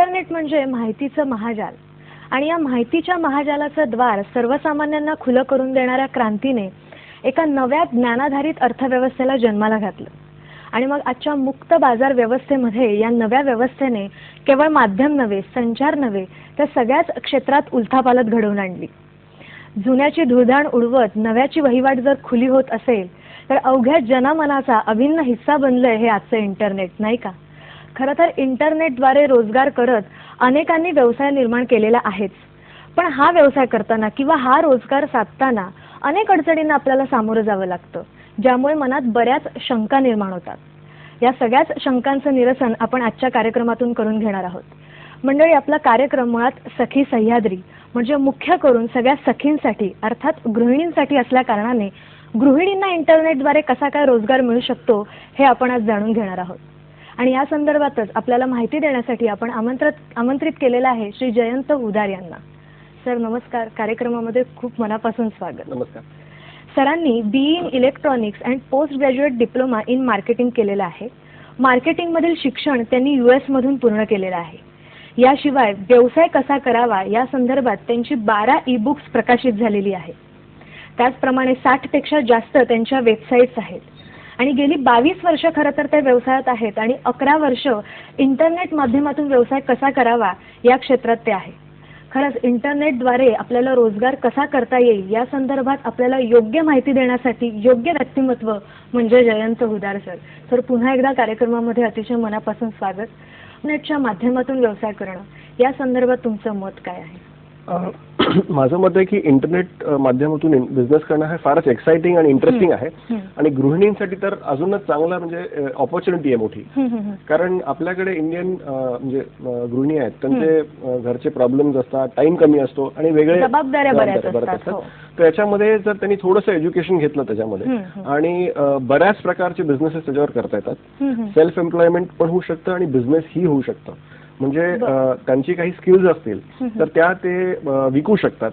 Internet म्हणजे माहितीचं महाजाल आणि या माहितीच्या महाजालाचं द्वार सर्वसामान्यांना खुलं करून देणाऱ्या क्रांतीने एका नव्या ज्ञानाधारित अर्थव्यवस्थेला जन्माला घातलं. आणि मग आजच्या मुक्त बाजार व्यवस्थेमध्ये या नव्या व्यवस्थेने केवळ माध्यम नव्हे, संचार नव्हे, तर सगळ्याच क्षेत्रात उलथापालथ घडवून आणली. जुन्याची धुळधाण उडवत नव्याची वहिवाट जर खुली होत असेल तर अवघ्या जनमनाचा अभिन्न हिस्सा बनलंय हे आजचं इंटरनेट, नाही का? खरं तर इंटरनेटद्वारे रोजगार करत अनेकांनी व्यवसाय निर्माण केलेला आहेच. पण हा व्यवसाय करताना किंवा हा रोजगार साधताना अनेक अडचणींना आपल्याला सामोरं जावं लागतं, ज्यामुळे मनात बऱ्याच शंका निर्माण होतात. या सगळ्याच शंकांचं निरसन आपण आजच्या कार्यक्रमातून करून घेणार आहोत. मंडळी, आपला कार्यक्रम मुळात सखी सह्याद्री म्हणजे मुख्य करून सगळ्या सखींसाठी अर्थात गृहिणींसाठी असल्या कारणाने गृहिणींना इंटरनेटद्वारे कसा काय रोजगार मिळू शकतो हे आपण आज जाणून घेणार आहोत. आणि या संदर्भातच आपल्याला माहिती देण्यासाठी आपण आमंत्रित केलेलं आहे श्री जयंत उदार यांना. सर नमस्कार, कार्यक्रमामध्ये खूप मनापासून स्वागत. नमस्कार. सरांनी BE in electronics and post graduate diploma in marketing केलेलं आहे. मार्केटिंगमधील शिक्षण त्यांनी US मधून पूर्ण केलेलं आहे. याशिवाय व्यवसाय कसा करावा या संदर्भात त्यांची 12 ई-बुक्स प्रकाशित झालेली आहेत. त्याचप्रमाणे 60 पेक्षा जास्त त्यांच्या वेबसाईट्स आहेत आणि गेली 22 वर्ष खरं तर त्या व्यवसायात आहेत आणि 11 वर्ष इंटरनेट माध्यमातून व्यवसाय कसा करावा या क्षेत्रात ते आहे. खरंच इंटरनेटद्वारे आपल्याला रोजगार कसा करता येईल या संदर्भात आपल्याला योग्य माहिती देण्यासाठी योग्य व्यक्तिमत्व म्हणजे जयंत उदार सर. सर पुन्हा एकदा कार्यक्रमामध्ये अतिशय मनापासून स्वागत. इंटरनेटच्या माध्यमातून व्यवसाय करणं या संदर्भात तुमचं मत काय आहे? माझं मत आहे की इंटरनेट माध्यमातून बिझनेस करणं हे फारच एक्साइटिंग आणि इंटरेस्टिंग आहे आणि गृहिणींसाठी तर अजूनच चांगला म्हणजे ऑपॉर्च्युनिटी आहे मोठी. कारण आपल्याकडे इंडियन म्हणजे गृहिणी आहेत, त्यांचे घरचे प्रॉब्लेम्स असतात, टाइम कमी असतो आणि वेगळे जबाबदाऱ्या बऱ्याच असतात. तर याच्यामध्ये जर त्यांनी थोडंसं एज्युकेशन घेतलं त्याच्यामध्ये आणि बऱ्याच प्रकारचे बिझनेसेस त्याच्यावर करता येतात. सेल्फ एम्प्लॉयमेंट पण होऊ शकतं आणि बिझनेस ही होऊ शकतं. म्हणजे त्यांची काही स्किल्स असतील तर त्या ते विकू शकतात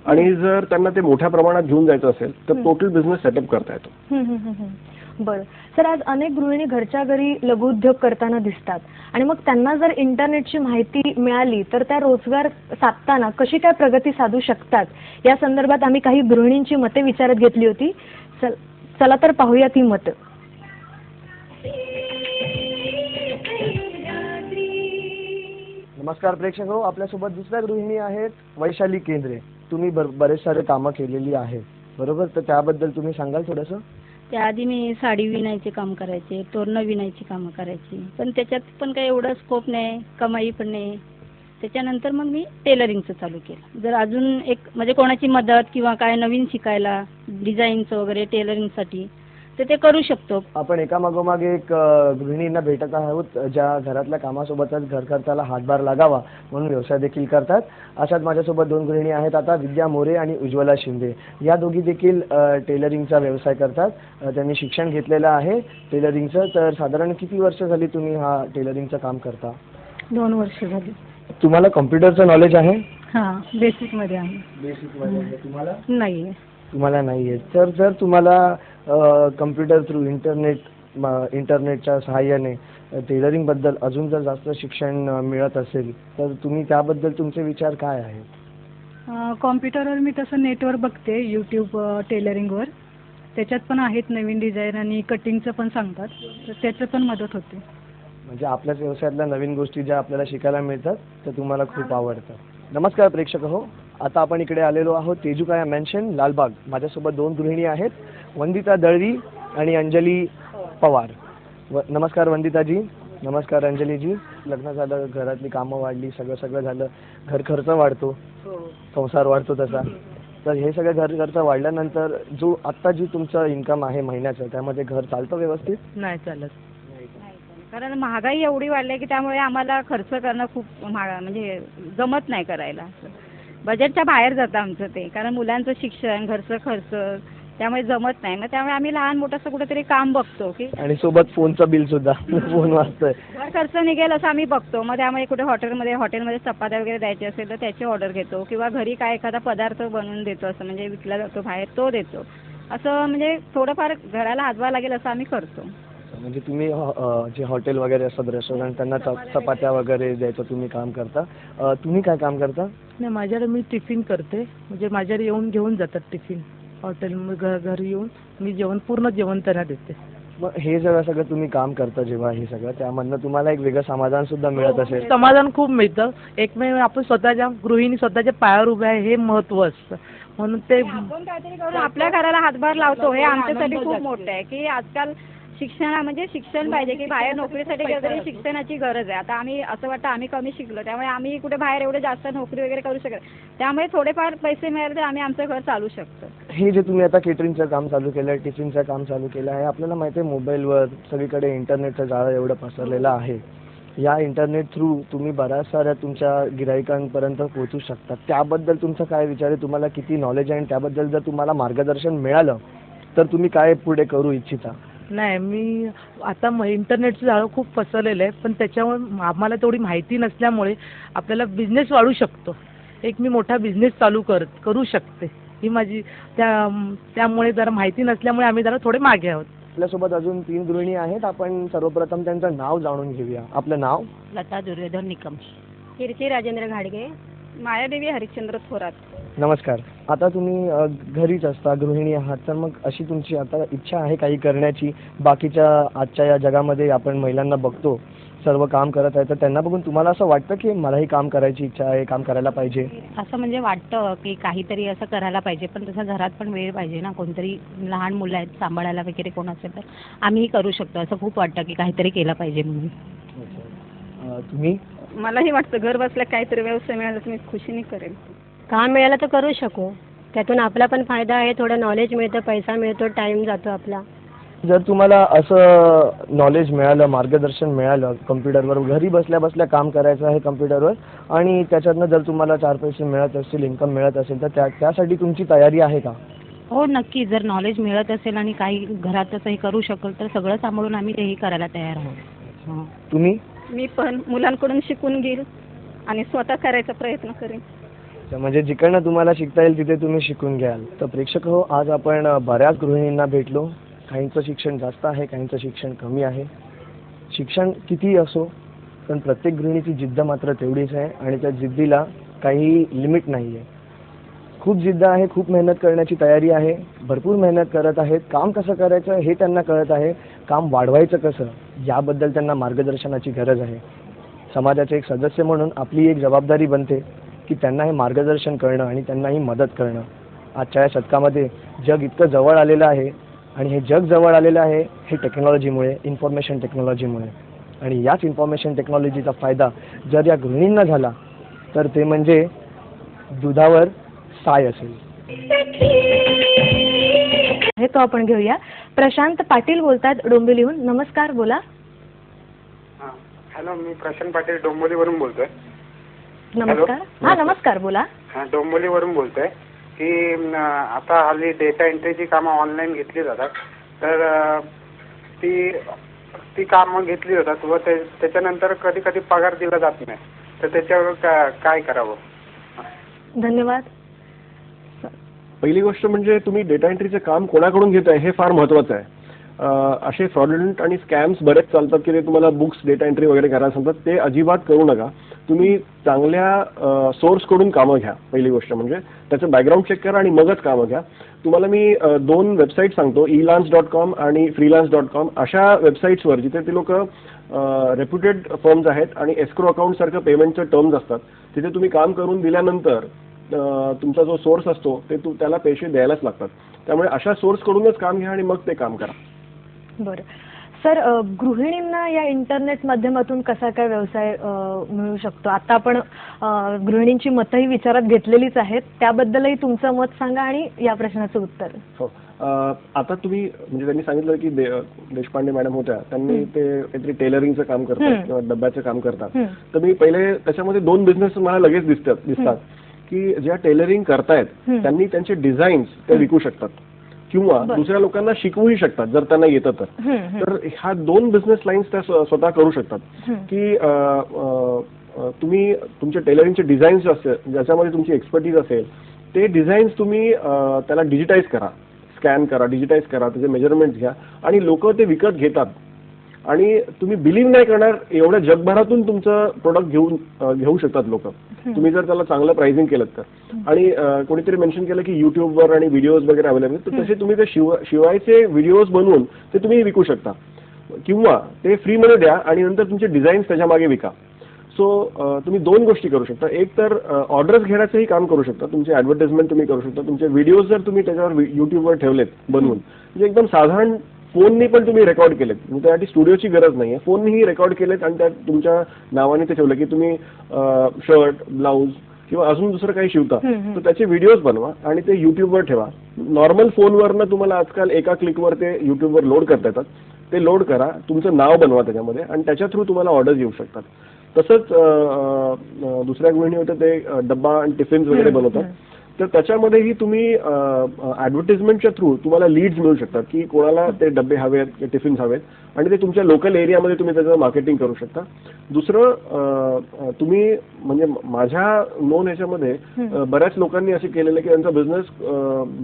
आणि जर त्यांना ते मोठ्या प्रमाणात घेऊन जायचं असेल तर टोटल बिझनेस सेटअप करता येतो. बरं सर, आज अनेक गृहिणी घरच्या घरी लघुउद्योग करताना दिसतात आणि मग त्यांना जर इंटरनेटची माहिती मिळाली तर त्या रोजगार साधताना कशी काय प्रगती साधू शकतात या संदर्भात आम्ही काही गृहिणींची मते विचारत घेतली होती. चला तर पाहूया ती मतं. नमस्कार प्रेक्षक हो, आपल्यासोबत दुसऱ्या गृहिणी आहेत वैशाली केंद्रे. तुम्ही बरेच सारे कामं केलेली आहेत बरोबर, तर त्याबद्दल तुम्ही सांगाल थोडंसं? त्याआधी मी साडी विणायचे काम करायचे, तोरणं विणायची कामं करायची, पण त्याच्यात पण काही एवढं स्कोप नाही, कमाई पण नाही. त्याच्यानंतर मग मी टेलरिंगचं चालू केलं. जर अजून एक म्हणजे कोणाची मदत किंवा काय नवीन शिकायला डिझाईनचं वगैरे टेलरिंगसाठी तर ते करू शकतो. आपण एकामागोमाग एक गृहिणींना भेटत आहोत ज्या घरातल्या कामासोबतच घर खर्चाला हातभार लागावा म्हणून व्यवसाय देखील करतात. अशाच माझ्यासोबत 2 गृहिणी आहेत आता, विद्या मोरे आणि उज्ज्वला शिंदे. या दोघी देखील टेलरिंगचा व्यवसाय करतात. त्यांनी शिक्षण घेतलेलं आहे टेलरिंगचं. तर साधारण किती वर्ष झाली तुम्ही हा टेलरिंगचं काम करता? 2 वर्ष झाली. तुम्हाला कॉम्प्युटरचं नॉलेज आहे? हां, बेसिकमध्ये आहे. बेसिकमध्ये तुम्हाला नाही आहे. तुम्हाला नाही आहे. तर जर तुम्हाला कम्प्युटर थ्रू इंटरनेटच्या सहाय्याने टेलरिंगबद्दल अजून जर जास्त शिक्षण मिळत असेल तर तुम्ही त्याबद्दल तुमचे विचार काय आहेत? कॉम्प्युटरवर मी तसं नेटवर बघते, यूट्यूब टेलरिंगवर. त्याच्यात पण आहेत नवीन डिझाईन आणि कटिंगचं पण सांगतात, तर त्याचं पण मदत होते. म्हणजे आपल्याच व्यवसायातल्या नवीन गोष्टी ज्या आपल्याला शिकायला मिळतात त्या तुम्हाला खूप आवडतात. नमस्कार प्रेक्षक हो, आता आपण इकडे आलेलो आहोत तेजुकाया मेन्शन लालबाग. माझ्यासोबत 2 गृहिणी आहेत, वंदिता दळवी आणि अंजली पवार. नमस्कार वंदिताजी. नमस्कार अंजलीजी. लग्न झालं, घरातली कामं वाढली, सगळं झालं, घर खर्च वाढतो, संसार वाढतो तसा. तर हे सगळं घर खर्च वाढल्यानंतर जो आत्ता जी तुमचं इन्कम आहे महिन्याचं त्यामध्ये घर चालतं व्यवस्थित? नाही चालत, कारण महागाई एवढी वाढली की त्यामुळे आम्हाला खर्च करणं खूप म्हणजे जमत नाही करायला. बजेटच्या बाहेर जातं आमचं ते, कारण मुलांचं शिक्षण, घरचं खर्च, त्यामुळे जमत नाही. मग त्यामुळे आम्ही लहान मोठं असं कुठेतरी काम बघतो की आणि सोबत फोनचं बिल सुद्धा फोन वाजतोय, घर खर्च निघेल असं आम्ही बघतो. मग त्यामुळे कुठे हॉटेलमध्ये चपात्या वगैरे द्यायची असेल तर त्याची ऑर्डर घेतो किंवा घरी काय एखादा पदार्थ बनवून देतो, असं म्हणजे विकला जातो बाहेर तो देतो. असं म्हणजे थोडंफार घराला हातभार लागेल असं आम्ही करतो. म्हणजे तुम्ही जे हॉटेल वगैरे असतात रेस्टॉरंट त्यांना चपात्या वगैरे द्यायचं तुम्ही काम करता. तुम्ही काय काम करता? नाही, माझ्याकडे मी टिफिन करते, म्हणजे माझ्याकडे येऊन घेऊन जातात टिफिन हॉटेल घरी येऊन मी पूर्ण जेवण त्यांना देते. मग हे सगळं तुम्ही काम करता जेव्हा हे सगळं त्यामधनं तुम्हाला एक वेगळं समाधान सुद्धा मिळत असेल. समाधान खूप मिळतं. एकमेव आपण स्वतःच्या गृहिणी स्वतःच्या पायावर उभ्या आहे हे महत्त्व असतं, म्हणून ते आपण काहीतरी करून आपल्या घराला हातभार लावतो हे आमच्यासाठी खूप मोठं आहे की आजकाल म्हणजे शिक्षण पाहिजे की बाहेर नोकरीसाठी गेलं तरी शिक्षणाची गरज आहे. आता आम्ही असं वाटतं आम्ही कमी शिकलो त्यामुळे आम्ही कुठे बाहेर एवढे जास्त नोकरी वगैरे करू शकत, त्यामुळे थोडेफार पैसे मिळाले तर आम्ही आमचं घर चालू शकतो. हे जे तुम्ही आता केटरिंगचं काम चालू केलं आहे, टिफिनचं काम चालू केलं आहे, आपल्याला माहिती आहे मोबाईलवर सगळीकडे इंटरनेटचं जाळं एवढं पसरलेलं आहे. या इंटरनेट थ्रू तुम्ही बऱ्याच साऱ्या तुमच्या गिराईकांपर्यंत पोहोचू शकता. त्याबद्दल तुमचा काय विचार आहे? तुम्हाला किती नॉलेज आहे आणि त्याबद्दल जर तुम्हाला मार्गदर्शन मिळालं तर तुम्ही काय पुढे करू इच्छिता? नाही, मी आता इंटरनेटचं जाळं खूप पसरलेलं आहे, पण त्याच्यामुळे आम्हाला तेवढी माहिती नसल्यामुळे आपल्याला बिझनेस वाढू शकतो. एक मी मोठा बिझनेस चालू करू शकते ही माझी त्यामुळे जरा माहिती नसल्यामुळे आम्ही जरा थोडे मागे आहोत. आपल्यासोबत अजून 3 गृहिणी आहेत. आपण सर्वप्रथम त्यांचं नाव जाणून घेऊया. आपलं नाव? लता दुर्योधन निकम. कीर्ती राजेंद्र घाडगे. मायादेवी हरिश्चंद्र थोरात. नमस्कार. आता तुम्ही घरीच असता, गृहिणी आहात, तर मग अशी तुमची आता इच्छा आहे काही करण्याची? बाकीच्या आजच्या या जगामध्ये आपण महिलांना बघतो सर्व काम करत आहे, तर त्यांना बघून तुम्हाला असं वाटतं की मलाही काम करायची इच्छा आहे, काम करायला पाहिजे? असं म्हणजे वाटतं की काहीतरी असं करायला पाहिजे, पण तसं घरात पण वेळ पाहिजे ना, कोणतरी लहान मुलं आहेत सांभाळायला वगैरे कोण असेल तर आम्हीही करू शकतो. असं खूप वाटतं की काहीतरी केलं पाहिजे म्हणून. तुम्ही? मलाही वाटतं घर बसल्या काहीतरी व्यवसाय मिळाला तर मी खुशीने करेन. काम मिळालं तर करू शकू, त्यातून आपला पण फायदा आहे, थोडं नॉलेज मिळतं, पैसा मिळतो, टाइम जातो आपला. जर तुम्हाला असं नॉलेज मिळालं, मार्गदर्शन मिळालं कम्प्युटरवर, घरी बसल्या बसल्या काम करायचं आहे कम्प्युटरवर, आणि त्याच्यातनं जर तुम्हाला 4 पैसे मिळत असतील, इन्कम मिळत असेल, तर त्यासाठी तुमची तयारी आहे का? हो नक्की. जर नॉलेज मिळत असेल आणि काही घरात असं हे करू शकेल तर सगळं सांभाळून आम्ही तेही करायला तयार आहोत. तुम्ही? मी पण मुलांकडून शिकून घेईल आणि स्वतः करायचा प्रयत्न करेन. म्हणजे जिकडनं तुम्हाला शिकता येईल तिथे तुम्ही शिकून घ्याल. तर प्रेक्षक हो, आज आपण बऱ्याच गृहिणींना भेटलो. काहींचं शिक्षण जास्त आहे, काहींचं शिक्षण कमी आहे. शिक्षण कितीही असो पण प्रत्येक गृहिणीची जिद्द मात्र तेवढीच आहे आणि त्या जिद्दीला काही लिमिट नाही आहे. खूप जिद्द आहे, खूप मेहनत करण्याची तयारी आहे, भरपूर मेहनत करत आहेत. काम कसं करायचं हे त्यांना कळत आहे, काम वाढवायचं कसं याबद्दल त्यांना मार्गदर्शनाची गरज आहे. समाजाचे एक सदस्य म्हणून आपली एक जबाबदारी बनते की त्यांना हे मार्गदर्शन करणं आणि त्यांनाही मदत करणं. आजच्या या शतकामध्ये जग इतकं जवळ आलेलं आहे आणि हे जग जवळ आलेलं आहे हे टेक्नॉलॉजीमुळे, इन्फॉर्मेशन टेक्नॉलॉजीमुळे. आणि याच इन्फॉर्मेशन टेक्नॉलॉजीचा फायदा जर या गृहिणींना झाला तर ते म्हणजे दुधावर साय असेल. हे तो आपण घेऊया. प्रशांत पाटील बोलतात डोंबिवलीहून. नमस्कार, बोला. हॅलो, मी प्रशांत पाटील डोंबिवलीवरून बोलतोय. नमस्कार. हा, नमस्कार, बोला. डोंबिवलीवरून बोलतोय की आता हल्ली डेटा एंट्रीची कामं ऑनलाईन घेतली जातात, तर ती कामं घेतली जातात व त्याच्यानंतर कधी कधी पगार दिला जात नाही, तर त्याच्यावर काय करावं? धन्यवाद. पहिली गोष्ट म्हणजे तुम्ही डेटा एंट्रीचं काम कोणाकडून घेताय हे फार महत्त्वाचं आहे. असे फ्रॉडुलंट आणि स्कॅम्स बरेच चालतात की ते तुम्हाला बुक्स डेटा एंट्री वगैरे करायला सांगतात. ते अजिबात करू नका. तुम्ही चांगल्या सोर्सकडून कामं घ्या. पहिली गोष्ट म्हणजे त्याचं बॅकग्राऊंड चेक करा आणि मगच कामं घ्या. तुम्हाला मी 2 वेबसाईट सांगतो, elance.com आणि freelance.com. अशा वेबसाईट्सवर जिथे ते लोक रेप्युटेड फर्म्स आहेत आणि एस्क्रो अकाउंटसारखं पेमेंटचं टर्म्स असतात, तिथे तुम्ही काम करून दिल्यानंतर तुमचा जो सोर्स असतो ते त्याला पैसे द्यायलाच लागतात. त्यामुळे अशा सोर्सकडूनच काम घ्या आणि मग ते काम करा. बरं सर, गृहिणींना या इंटरनेट माध्यमातून कसा काय व्यवसाय मिळू शकतो? आता आपण गृहिणींची मतंही विचारात घेतलेलीच आहेत, त्याबद्दलही तुमचं मत सांगा आणि या प्रश्नाचं उत्तर. हो, आता तुम्ही म्हणजे त्यांनी सांगितलं की देशपांडे मॅडम होत्या, त्यांनी ते काहीतरी टेलरिंगचं काम करतात किंवा डब्याचं काम करतात. तर मी पहिले त्याच्यामध्ये 2 बिझनेस मला लगेच दिसतात की ज्या टेलरिंग करतायत त्यांनी त्यांचे डिझाईन्स ते विकू शकतात किंवा दुसऱ्या लोकांना शिकवूही शकतात जर त्यांना येतं तर. तर ह्या 2 बिझनेस लाईन्स त्या स्वतः करू शकतात की तुम्ही तुमचे टेलरिंगचे डिझाईन्स असतील ज्याच्यामध्ये तुमची एक्सपर्टीज असेल, ते डिझाईन्स तुम्ही त्याला डिजिटाईज करा, स्कॅन करा, डिजिटाईज करा, त्याचे मेजरमेंट घ्या आणि लोक ते विकत घेतात. आणि तुम्ही बिलीव्ह नाही करणार एवढ्या जगभरातून तुमचं प्रोडक्ट घेऊ शकतात लोक, तुम्ही जर त्याला चांगलं प्राइसिंग केलं तर. आणि कोणीतरी मेन्शन केलं की युट्यूबवर आणि व्हिडिओज वगैरे अवेलेबल आहेत, तर तसे तुम्ही ते शिवायचे व्हिडिओज बनवून ते तुम्ही विकू शकता, किंवा ते फ्रीमध्ये द्या आणि नंतर तुमचे डिझाईन्स त्याच्या मागे विका. सो तुम्ही दोन गोष्टी करू शकता. एक तर ऑर्डर्स घेण्याचंही काम करू शकता, तुमचे ॲडव्हर्टाइजमेंट तुम्ही करू शकता, तुमचे व्हिडिओज जर तुम्ही त्याच्यावर युट्यूबवर ठेवलेत बनवून, म्हणजे एकदम साधारण फोननी पण तुम्ही रेकॉर्ड केलेत, म्हणजे त्यासाठी स्टुडिओची गरज नाही आहे, फोननीही रेकॉर्ड केलेत आणि त्यात तुमच्या नावाने ते ठेवलं की तुम्ही शर्ट, ब्लाऊज किंवा अजून दुसरं काही शिवता, तर त्याचे व्हिडिओज बनवा आणि ते युट्यूबवर ठेवा. नॉर्मल फोनवरनं तुम्हाला आजकाल एका क्लिकवर ते युट्यूबवर लोड करता येतात, ते लोड करा, तुमचं नाव बनवा त्याच्यामध्ये आणि त्याच्या थ्रू तुम्हाला ऑर्डर्स येऊ शकतात. तसंच दुसऱ्या गृहिणी होतं ते डब्बा आणि टिफिन्स वगैरे बनवतात, तर त्याच्यामध्येही तुम्ही ॲडव्हर्टिजमेंटच्या थ्रू तुम्हाला लीड्स मिळू शकतात की कोणाला ते डबे हवेत किंवा टिफिन्स हवेत, आणि ते तुमच्या लोकल एरियामध्ये तुम्ही त्याचं मार्केटिंग करू शकता. दुसरं, तुम्ही म्हणजे माझ्या नोन ह्याच्यामध्ये बऱ्याच लोकांनी असे केलेलं की त्यांचा बिझनेस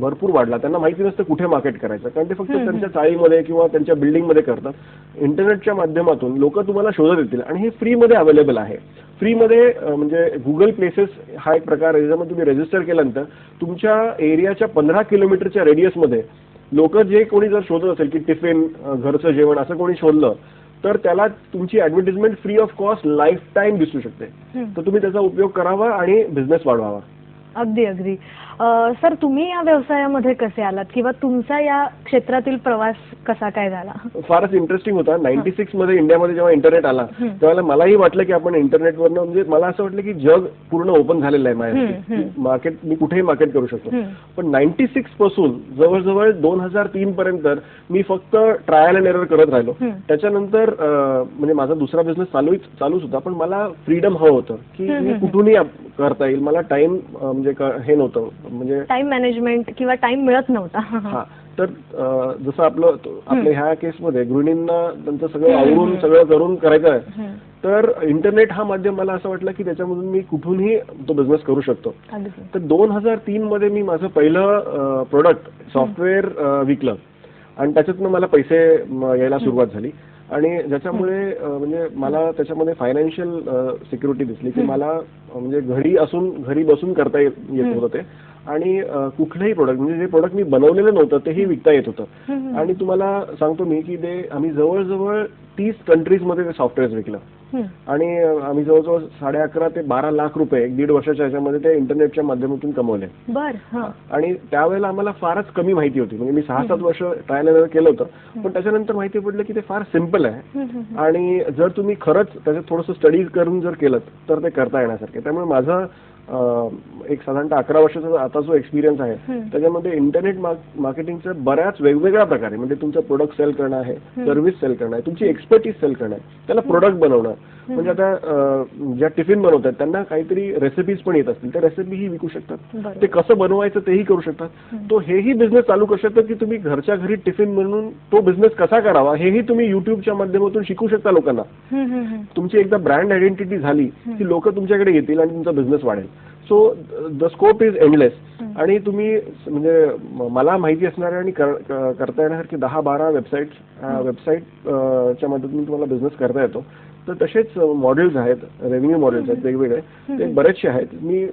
भरपूर वाढला, त्यांना माहिती नसतं कुठे मार्केट करायचं, कारण ते फक्त त्यांच्या चाळीमध्ये किंवा त्यांच्या बिल्डिंगमध्ये करतात. इंटरनेटच्या माध्यमातून लोक तुम्हाला शोधत येतील आणि हे फ्रीमध्ये अवेलेबल आहे. फ्रीमध्ये म्हणजे गुगल प्लेसेस हा एक प्रकार आहे, ज्याच्यामध्ये तुम्ही रजिस्टर केल्यानंतर तुमच्या एरियाच्या 15 किलोमीटरच्या रेडियसमध्ये लोक जे कोणी जर शोधत असेल की टिफिन, घरचं जेवण असं कोणी शोधलं तर त्याला तुमची advertisement free of cost life time दिसू शकते. तर तुम्ही त्याचा उपयोग करावा आणि बिझनेस वाढवावा. अगदी अगदी. सर, तुम्ही या व्यवसायामध्ये कसे आलात किंवा तुमचा या क्षेत्रातील प्रवास कसा काय झाला? फारच इंटरेस्टिंग होता. 96 मध्ये इंडियामध्ये जेव्हा इंटरनेट आला तेव्हा मलाही वाटलं की आपण इंटरनेटवरनं, म्हणजे मला असं वाटलं की जग पूर्ण ओपन झालेलं आहे माझ्यासाठी, मार्केट मी कुठेही मार्केट करू शकतो. पण 96 पासून जवळजवळ 2003 पर्यंत मी फक्त ट्रायल अँड एरर करत राहिलो. त्याच्यानंतर म्हणजे माझा दुसरा बिझनेस चालूच होता, पण मला फ्रीडम हवं होतं की मी कुठूनही करता येईल. मला टाइम म्हणजे हे नव्हतं, म्हणजे टाइम मॅनेजमेंट किंवा टाइम मिळत नव्हता. हा, तर जसं आपल्या ह्या केसमध्ये गृहिणींना त्यांचं सगळं आवरून सगळं करून करायचं आहे, तर इंटरनेट हा माध्यम मला असं वाटलं की त्याच्यामधून मी कुठूनही तो बिझनेस करू शकतो. तर 2003 मध्ये मी माझं पहिलं प्रोडक्ट सॉफ्टवेअर विकलं आणि त्याच्यातनं मला पैसे यायला सुरुवात झाली. आणि ज्याच्यामुळे म्हणजे मला त्याच्यामध्ये फायनान्शियल सिक्युरिटी दिसली की मला म्हणजे घरी बसून करता येत होतं ते, आणि कुठलंही प्रोडक्ट म्हणजे जे प्रोडक्ट मी बनवलेलं नव्हतं तेही विकता येत होतं. आणि तुम्हाला सांगतो मी की ते आम्ही जवळजवळ 30 कंट्रीजमध्ये ते सॉफ्टवेअर विकलं आणि आम्ही जवळजवळ 11.5 ते 12 लाख रुपये 1.5 वर्षाच्या ह्याच्यामध्ये ते इंटरनेटच्या माध्यमातून कमवले. आणि त्यावेळेला आम्हाला फारच कमी माहिती होती, म्हणजे मी 6-7 वर्ष ट्रायल एरर केलं होतं, पण त्याच्यानंतर माहिती पडलं की ते फार सिम्पल आहे आणि जर तुम्ही खरंच त्याच्यात थोडंसं स्टडी करून जर केलं तर ते करता येण्यासारखे. त्यामुळे माझं एक साधारणतः 11 वर्षाचा आता जो एक्सपिरियन्स आहे त्याच्यामध्ये इंटरनेट मार्केटिंगचं बऱ्याच वेगवेगळ्या प्रकारे, म्हणजे तुमचं प्रोडक्ट सेल करणं आहे, सर्व्हिस सेल करणं आहे, तुमची एक्सपर्टीज सेल करणं आहे, त्याला प्रोडक्ट बनवणं, म्हणजे आता ज्या टिफिन बनवतात त्यांना काहीतरी रेसिपीज पण येत असतील, त्या रेसिपीही विकू शकतात, ते कसं बनवायचं तेही करू शकतात. तो हेही बिझनेस चालू करू शकतात की तुम्ही घरच्या घरी टिफिन बनवून तो बिझनेस कसा करावा हेही तुम्ही युट्यूबच्या माध्यमातून शिकू शकता लोकांना. तुमची एकदा ब्रँड आयडेंटिटी झाली की लोक तुमच्याकडे येतील आणि तुमचा बिझनेस वाढेल. So the scope is endless. आणि तुम्ही म्हणजे मला माहिती असणारे आणि करता येण्यासारखे 10-12 वेबसाईटच्या मदतीने तुम्हाला बिझनेस करता येतो. तर तसेच मॉडेल्स आहेत, रेव्हेन्यू मॉडेल्स आहेत वेगवेगळे, ते बरेचसे आहेत. मी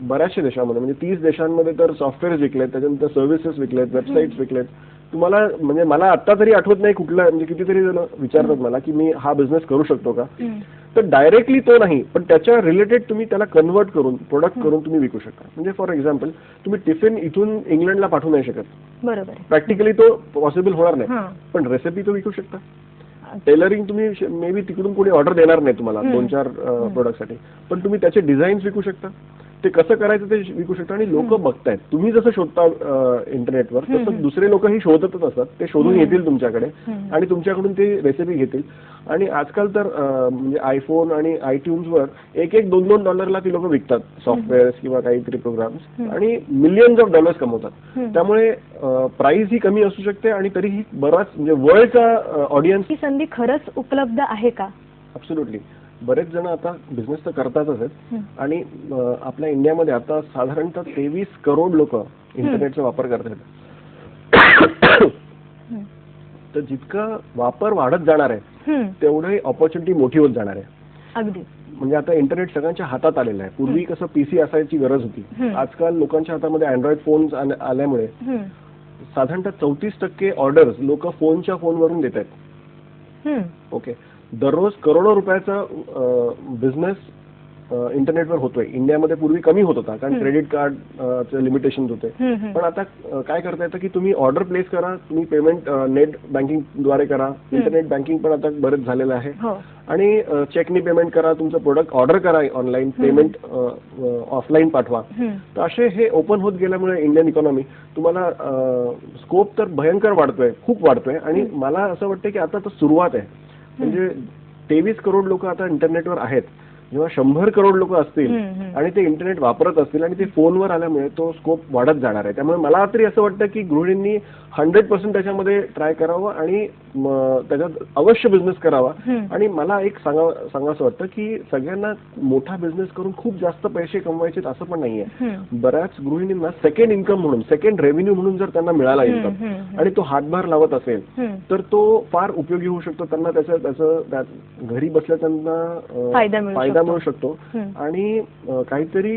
बऱ्याचशा देशांमध्ये म्हणजे 30 देशांमध्ये तर सॉफ्टवेअर विकलेत, त्याच्यानंतर सर्व्हिसेस विकलेत, वेबसाईट्स विकलेत. तुम्हाला म्हणजे मला आत्ता तरी आठवत नाही कुठला, म्हणजे कितीतरी जण विचारतात मला की मी हा बिझनेस करू शकतो का, तर डायरेक्टली तो नाही, पण त्याच्या रिलेटेड तुम्ही त्याला कन्वर्ट करून प्रोडक्ट करून तुम्ही विकू शकता. म्हणजे फॉर एक्झाम्पल तुम्ही टिफिन इथून इंग्लंडला पाठवू नाही शकत, बरोबर, प्रॅक्टिकली तो पॉसिबल होणार नाही, पण रेसिपी तो विकू शकता. टेलरिंग तुम्ही मे बी तिकडून कोणी ऑर्डर देणार नाही तुम्हाला 2-4 प्रोडक्टसाठी, पण तुम्ही त्याचे डिझाईन्स विकू शकता, ते कसं करायचं ते विकू शकता. आणि लोक बघतायत, तुम्ही जसं शोधता इंटरनेटवर तसं दुसरे लोकही शोधतच असतात, ते शोधून येतील तुमच्याकडे आणि तुमच्याकडून ते रेसिपी घेतील. आणि आजकाल तर म्हणजे आयफोन आणि आयट्यून्सवर $1-2 ती लोक विकतात सॉफ्टवेअर्स किंवा काहीतरी प्रोग्राम्स, आणि मिलियन्स ऑफ डॉलर्स कमवतात. त्यामुळे प्राइस ही कमी असू शकते आणि तरीही बराच म्हणजे वर्ल्डचा ऑडियन्स. ही संधी खरंच उपलब्ध आहे का? ॲब्सोल्युटली. बरेच जण आता बिझनेस तर करतातच आहेत आणि आपल्या इंडियामध्ये आता साधारणतः 23 करोड लोक इंटरनेटचा वापर करतात. तर जितका वापर वाढत जाणार आहे तेवढी ऑपॉर्च्युनिटी मोठी होत जाणार आहे. अगदी. म्हणजे आता इंटरनेट सगळ्यांच्या हातात आलेलं आहे. पूर्वी कसं पीसी असायची गरज होती, आजकाल लोकांच्या हातामध्ये अँड्रॉइड फोन्स आल्यामुळे साधारणतः 34% ऑर्डर्स लोक फोनवरून देत आहेत. ओके, दररोज करोडो रुपयाचा बिझनेस इंटरनेटवर होतोय. इंडियामध्ये पूर्वी कमी होत होता कारण क्रेडिट कार्ड लिमिटेशन होते. पण आता काय करता येतं की तुम्ही ऑर्डर प्लेस करा, तुम्ही पेमेंट नेट बँकिंग द्वारे करा. इंटरनेट बँकिंग पण आता बरेच झालेलं आहे. आणि चेकनी पेमेंट करा, तुमचं प्रोडक्ट ऑर्डर करा ऑनलाईन, पेमेंट ऑफलाईन पाठवा. तर असे हे ओपन होत गेल्यामुळे इंडियन इकॉनॉमी तुम्हाला स्कोप तर भयंकर वाढतोय, खूप वाढतोय. आणि मला असं वाटतं की आता तर सुरुवात आहे. म्हणजे 23 करोड लोक आता इंटरनेटवर आहेत. जेव्हा 100 करोड लोक असतील आणि ते इंटरनेट वापरत असतील आणि ते फोनवर आल्यामुळे तो स्कोप वाढत जाणार आहे. त्यामुळे मला तरी असं वाटतं की गृहिणींनी 100% त्याच्यामध्ये ट्राय करावं आणि त्याच्यात अवश्य बिझनेस करावा. आणि मला एक सांगावं वाटतं की सगळ्यांना मोठा बिझनेस करून खूप जास्त पैसे कमवायचे असं पण नाहीये. बऱ्याच गृहिणींना सेकंड इन्कम म्हणून, सेकंड रेव्हेन्यू म्हणून जर त्यांना मिळाला इन्कम आणि तो हातभार लावत असेल तर तो फार उपयोगी होऊ शकतो. त्यांना त्याचं घरी बसल्या त्यांना फायदा मिळू शकतो आणि काहीतरी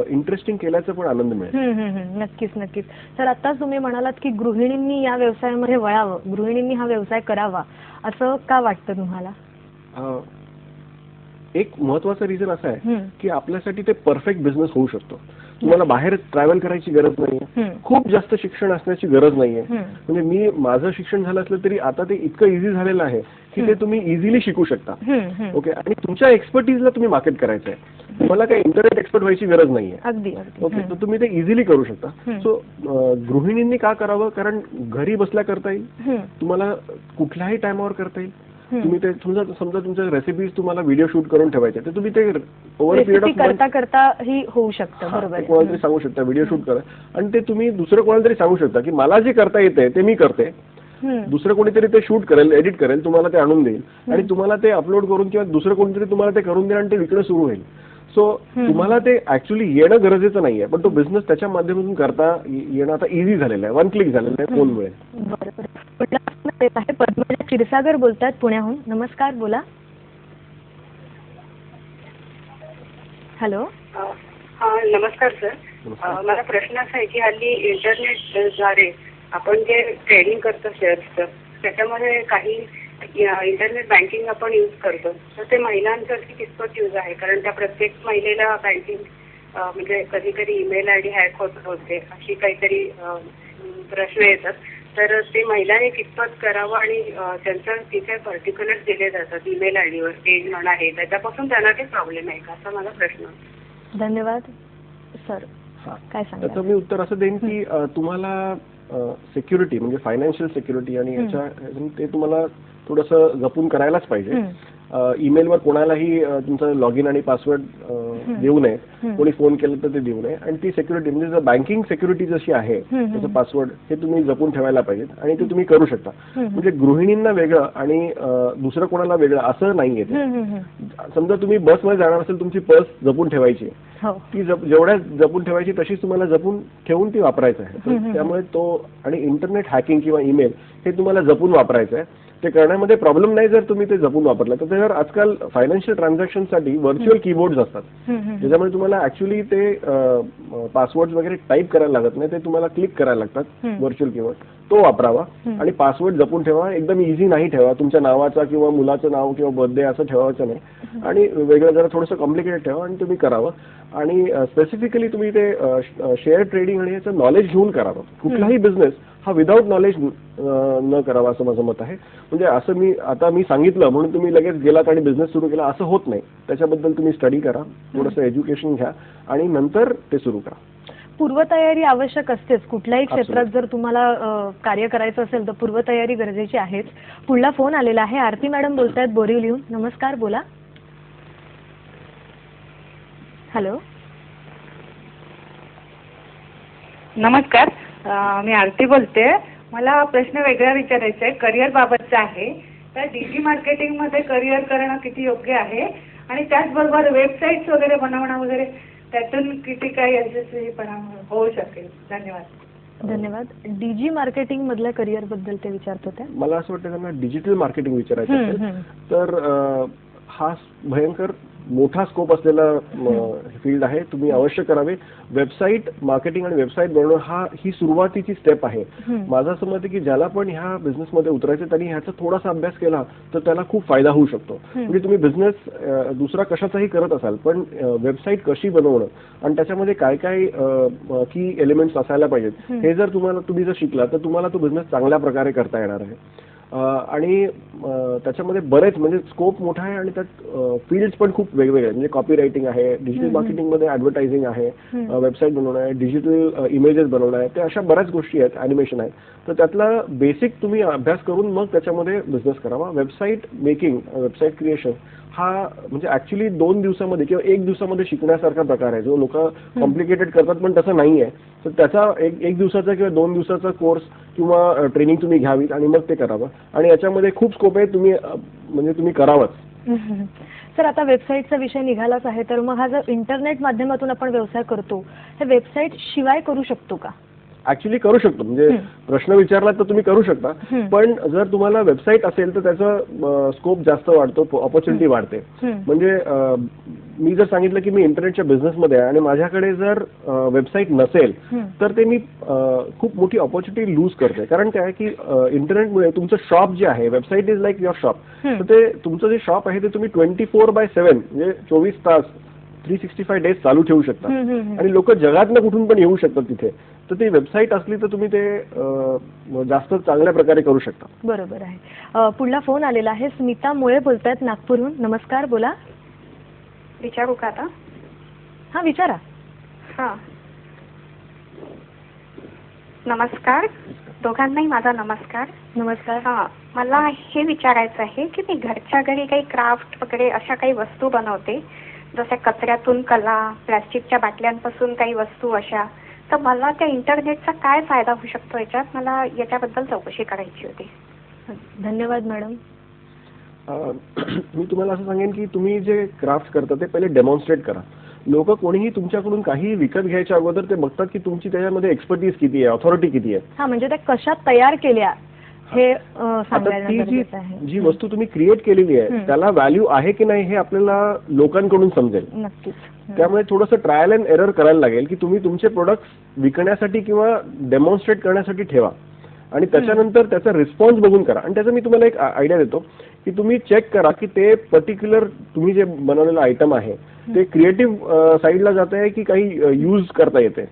इंटरेस्टिंग केल्याचा पण आनंद मिळेल. नक्कीच. तर आताच तुम्ही म्हणालात की गृहिणींनी या व्यवसायामध्ये वळावं, गृहिणींनी हा व्यवसाय करावा, असं का वाटतं तुम्हाला? एक महत्वाचा रिझन असा आहे की आपल्यासाठी ते परफेक्ट बिझनेस होऊ शकतो. तुम्हाला बाहेर ट्रॅव्हल करायची गरज नाहीये, खूप जास्त शिक्षण असण्याची गरज नाहीये. म्हणजे माझं शिक्षण झालं असलं तरी आता ते इतकं इझी झालेलं आहे की ते तुम्ही इझिली शिकू शकता. ओके, आणि तुमच्या एक्सपर्टीजला तुम्ही मार्केट करायचं आहे. तुम्हाला काही इंटरनेट एक्सपर्ट व्हायची गरज नाहीये. ओके, तर तुम्ही ते इझिली करू शकता. सो गृहिणींनी का करावं? कारण घरी बसल्या करता येईल, तुम्हाला कुठल्याही टायमावर करता येईल. तुम्ही ते समजा तुमच्या रेसिपीज तुम्हाला व्हिडिओ शूट करून ठेवायचे तर तुम्ही ते ओव्हर पिरियड ऑफ करता ही होऊ शकतं. बरोबर, कोणाला तरी सांगू शकता, व्हिडिओ शूट करा आणि ते तुम्ही दुसरं कोणाला तरी सांगू शकता की मला जे करता येते ते मी करते. दुसरं कोणीतरी ते शूट करेल, एडिट करेल, तुम्हाला ते आणून देईल आणि तुम्हाला ते अपलोड करून किंवा दुसरं कोणीतरी तुम्हाला ते करून देईल आणि ते विकणं सुरू होईल. सो तुम्हाला ते ऍक्च्युली येणं गरजेचं नाहीये, पण तो बिझनेस त्याच्या माध्यमातून करता येणं आता इझी झालेलं आहे, 1 क्लिक झालेलं आहे फोनमुळे. पद्मजा क्षीरसागर बोलतात पुण्याहून. नमस्कार, बोला. हॅलो. नमस्कार सर. मला प्रश्न असा आहे की हल्ली इंटरनेटद्वारे आपण जे ट्रेडिंग करतो शेअर्सचं, त्याच्यामध्ये काही इंटरनेट बँकिंग आपण यूज करतो, तर ते महिलांसाठी कितपत यूज आहे? कारण त्या प्रत्येक महिलेला बँकिंग म्हणजे कधी कधी ईमेल आयडी हॅक होत होते, अशी काहीतरी प्रश्न येतात. तर ते महिलांनी कितपत करावं आणि त्यांचं तिथे पर्टिक्युलर दिले जातात ईमेल आयडीवर एज म्हणा आहे, त्याच्यापासून त्यांना काही प्रॉब्लेम आहे का, असा माझा प्रश्न. धन्यवाद सर. काय सांगा? त्याचं मी उत्तर असं देईन की तुम्हाला सिक्युरिटी म्हणजे फायनान्शियल सिक्युरिटी आणि याच्या ते तुम्हाला थोडंसं जपून करायलाच पाहिजे. ईमेलवर कोणालाही तुमचं लॉग इन आणि पासवर्ड देऊ नये, कोणी फोन केलं तर ते देऊ नये. आणि ती सिक्युरिटी म्हणजे बँकिंग सिक्युरिटी जशी आहे त्याचं पासवर्ड हे तुम्ही जपून ठेवायला पाहिजेत आणि ते तुम्ही करू शकता. म्हणजे गृहिणींना वेगळं आणि दुसरं कोणाला वेगळं असं नाहीये. समजा तुम्ही बसमध्ये जाणार असेल, तुमची पर्स जपून ठेवायची, ती जेवढ्या जपून ठेवायची तशीच तुम्हाला जपून ठेवून ती वापरायचं आहे. त्यामुळे तो आणि इंटरनेट हॅकिंग किंवा ईमेल हे तुम्हाला जपून वापरायचं आहे. ते करण्यामध्ये प्रॉब्लेम नाही जर तुम्ही ते जपून वापरलं तर. त्यावर आजकाल फायनान्शियल ट्रान्झॅक्शनसाठी व्हर्च्युअल कीबोर्ड असतात, त्याच्यामुळे तुम्हाला ऍक्च्युली ते पासवर्ड वगैरे टाईप करायला लागत नाही, ते तुम्हाला क्लिक करायला लागतात व्हर्च्युअल कीबोर्ड. तो वापरावा आणि पासवर्ड जपून ठेवा. एकदम इझी नाही ठेवा, तुमच्या नावाचा किंवा मुलाचं नाव किंवा बर्थडे असं ठेवायचं नाही आणि वेगळं जरा थोडंसं कॉम्प्लिकेटेड ठेवा आणि तुम्ही करावं. आणि स्पेसिफिकली तुम्ही ते शेअर ट्रेडिंग आणि याचं नॉलेज घेऊन करावं. कुठलाही बिझनेस हा विदाऊट नॉलेज न करावा असं माझं मत आहे. म्हणजे असं मी सांगितलं म्हणून तुम्ही लगेच गेलात आणि बिझनेस सुरू केला असं होत नाही. त्याच्याबद्दल तुम्ही स्टडी करा, थोडंसं एज्युकेशन घ्या आणि नंतर ते सुरू करा. पूर्वतयारी आवश्यक असतेच. कुठल्याही क्षेत्रात जर तुम्हाला कार्य करायचं असेल तर पूर्वतयारी गरजेची आहेच. पुढला फोन आलेला आहे. आरती मॅडम बोलतायत बोरिवलीहून. नमस्कार, बोला. हॅलो. नमस्कार, मी आरती बोलते. मला प्रश्न वेगळा विचारायचा आहे, करिअर बाबतचा आहे. तर डिजी मार्केटिंग मध्ये करिअर करणं किती योग्य आहे आणि त्याचबरोबर वेबसाईट्स वगैरे बनवणं वगैरे त्यातून किती काही यशस्वीपणा होऊ शकेल? धन्यवाद. धन्यवाद. डीजी मार्केटिंग मधल्या करिअर बद्दल ते विचारत होत्या. मला असं वाटतं त्यांना डिजिटल मार्केटिंग विचारायचं असेल तर हा भयंकर मोठा स्कोप असलेला फील्ड आहे. तुम्ही अवश्य करावे. वेबसाईट मार्केटिंग आणि वेबसाईट बनवणं ही सुरुवातीची स्टेप आहे. माझं असं मत आहे की ज्याला पण ह्या बिझनेसमध्ये उतरायचं त्यांनी ह्याचा थोडासा अभ्यास केला तर त्याला खूप फायदा होऊ शकतो. म्हणजे तुम्ही बिझनेस दुसरा कशाचाही करत असाल पण वेबसाईट कशी बनवणं आणि त्याच्यामध्ये काय काय की एलिमेंट्स असायला पाहिजेत हे जर तुम्ही जर शिकला तर तुम्हाला तो बिझनेस चांगल्या प्रकारे करता येणार आहे. आणि त्याच्यामध्ये बरेच म्हणजे स्कोप मोठा आहे आणि त्यात फील्ड्स पण खूप वेगवेगळे आहेत. म्हणजे कॉपी रायटिंग आहे, डिजिटल मार्केटिंगमध्ये ऍडव्हर्टायझिंग आहे, वेबसाईट बनवणं आहे, डिजिटल इमेजेस बनवणं आहे, ते अशा बऱ्याच गोष्टी आहेत, ॲनिमेशन आहे. तर त्यातला बेसिक तुम्ही अभ्यास करून मग त्याच्यामध्ये बिझनेस करावा. वेबसाईट मेकिंग, वेबसाईट क्रिएशन हा म्हणजे ऍक्च्युली 2 दिवसामध्ये किंवा 1 दिवसामध्ये शिकण्यासारखा प्रकार आहे. जो लोक कॉम्प्लिकेटेड करतात पण तसं नाही आहे. तर त्याचा एक दिवसाचा किंवा 2 दिवसाचा कोर्स किंवा ट्रेनिंग तुम्ही घ्यावीत आणि मग ते करावं. आणि याच्यामध्ये खूप स्कोप आहे. तुम्ही करावंच. सर आता वेबसाईटचा विषय निघालाच आहे तर मग हा जर इंटरनेट माध्यमातून आपण व्यवसाय करतो हे वेबसाईट शिवाय करू शकतो का? ऍक्च्युली करू शकतो. म्हणजे प्रश्न विचारला तर तुम्ही करू शकता. पण जर तुम्हाला वेबसाईट असेल तर त्याचा स्कोप जास्त वाढतो, ऑपॉर्च्युनिटी वाढते. म्हणजे मी जर सांगितलं की मी इंटरनेटच्या बिझनेसमध्ये आहे आणि माझ्याकडे जर वेबसाईट नसेल तर ते मी खूप मोठी ऑपॉर्च्युनिटी लूज करते. कारण काय की इंटरनेटमुळे तुमचं शॉप जे आहे, website is like your shop. तर ते तुमचं जे शॉप आहे ते तुम्ही 24/7 म्हणजे 24 तास 365 डेज चालू ठेवू शकता आणि लोक जगातनं कुठून पण येऊ शकतात तिथे. तर ती वेबसाईट असली तर तुम्ही ते जास्त चांगल्या प्रकारे करू शकता. बरोबर आहे. पुढला फोन आलेला आहे. स्मिता मुळे बोलतायत नागपूरहून. नमस्कार, बोला. विचारू का आता? हा विचारा. हा नमस्कार दोघांनाही माझा नमस्कार. नमस्कार. हा मला हे विचारायचं आहे की मी घरच्या घरी काही क्राफ्ट वगैरे अशा काही वस्तू बनवते जशा कचऱ्यातून कला, प्लास्टिकच्या बाटल्यांपासून काही वस्तू अशा. तर मला त्या इंटरनेटचा काय फायदा होऊ शकतो याच्यात, मला याच्याबद्दल चौकशी करायची होती. धन्यवाद मॅडम. मी तुम्हाला असं सांगेन की तुम्ही जे क्राफ्ट करता ते पहिले डेमॉन्स्ट्रेट करा. लोक कोणीही तुमच्याकडून काही विकत घ्यायच्या अगोदर ते बघतात की तुमची त्याच्यामध्ये एक्सपर्टीज किती आहे, ऑथॉरिटी किती आहे. हा म्हणजे त्या कशा तयार केल्या हे जी वस्तू तुम्ही क्रिएट केलेली आहे त्याला व्हॅल्यू आहे की नाही हे आपल्याला लोकांकडून समजेल. नक्कीच. त्यामुळे थोडंसं ट्रायल अँड एरर करायला लागेल की तुम्ही तुमचे प्रोडक्ट्स विकण्यासाठी किंवा डेमॉन्स्ट्रेट करण्यासाठी ठेवा आणि त्याच्यानंतर त्याचा रिस्पॉन्स बघून करा. आणि त्याचा मी तुम्हाला एक आयडिया देतो की तुम्ही चेक करा की ते पर्टिक्युलर तुम्ही जे बनवलेलं आयटम आहे ते क्रिएटिव्ह साईडला जात आहे की काही यूज करता येते.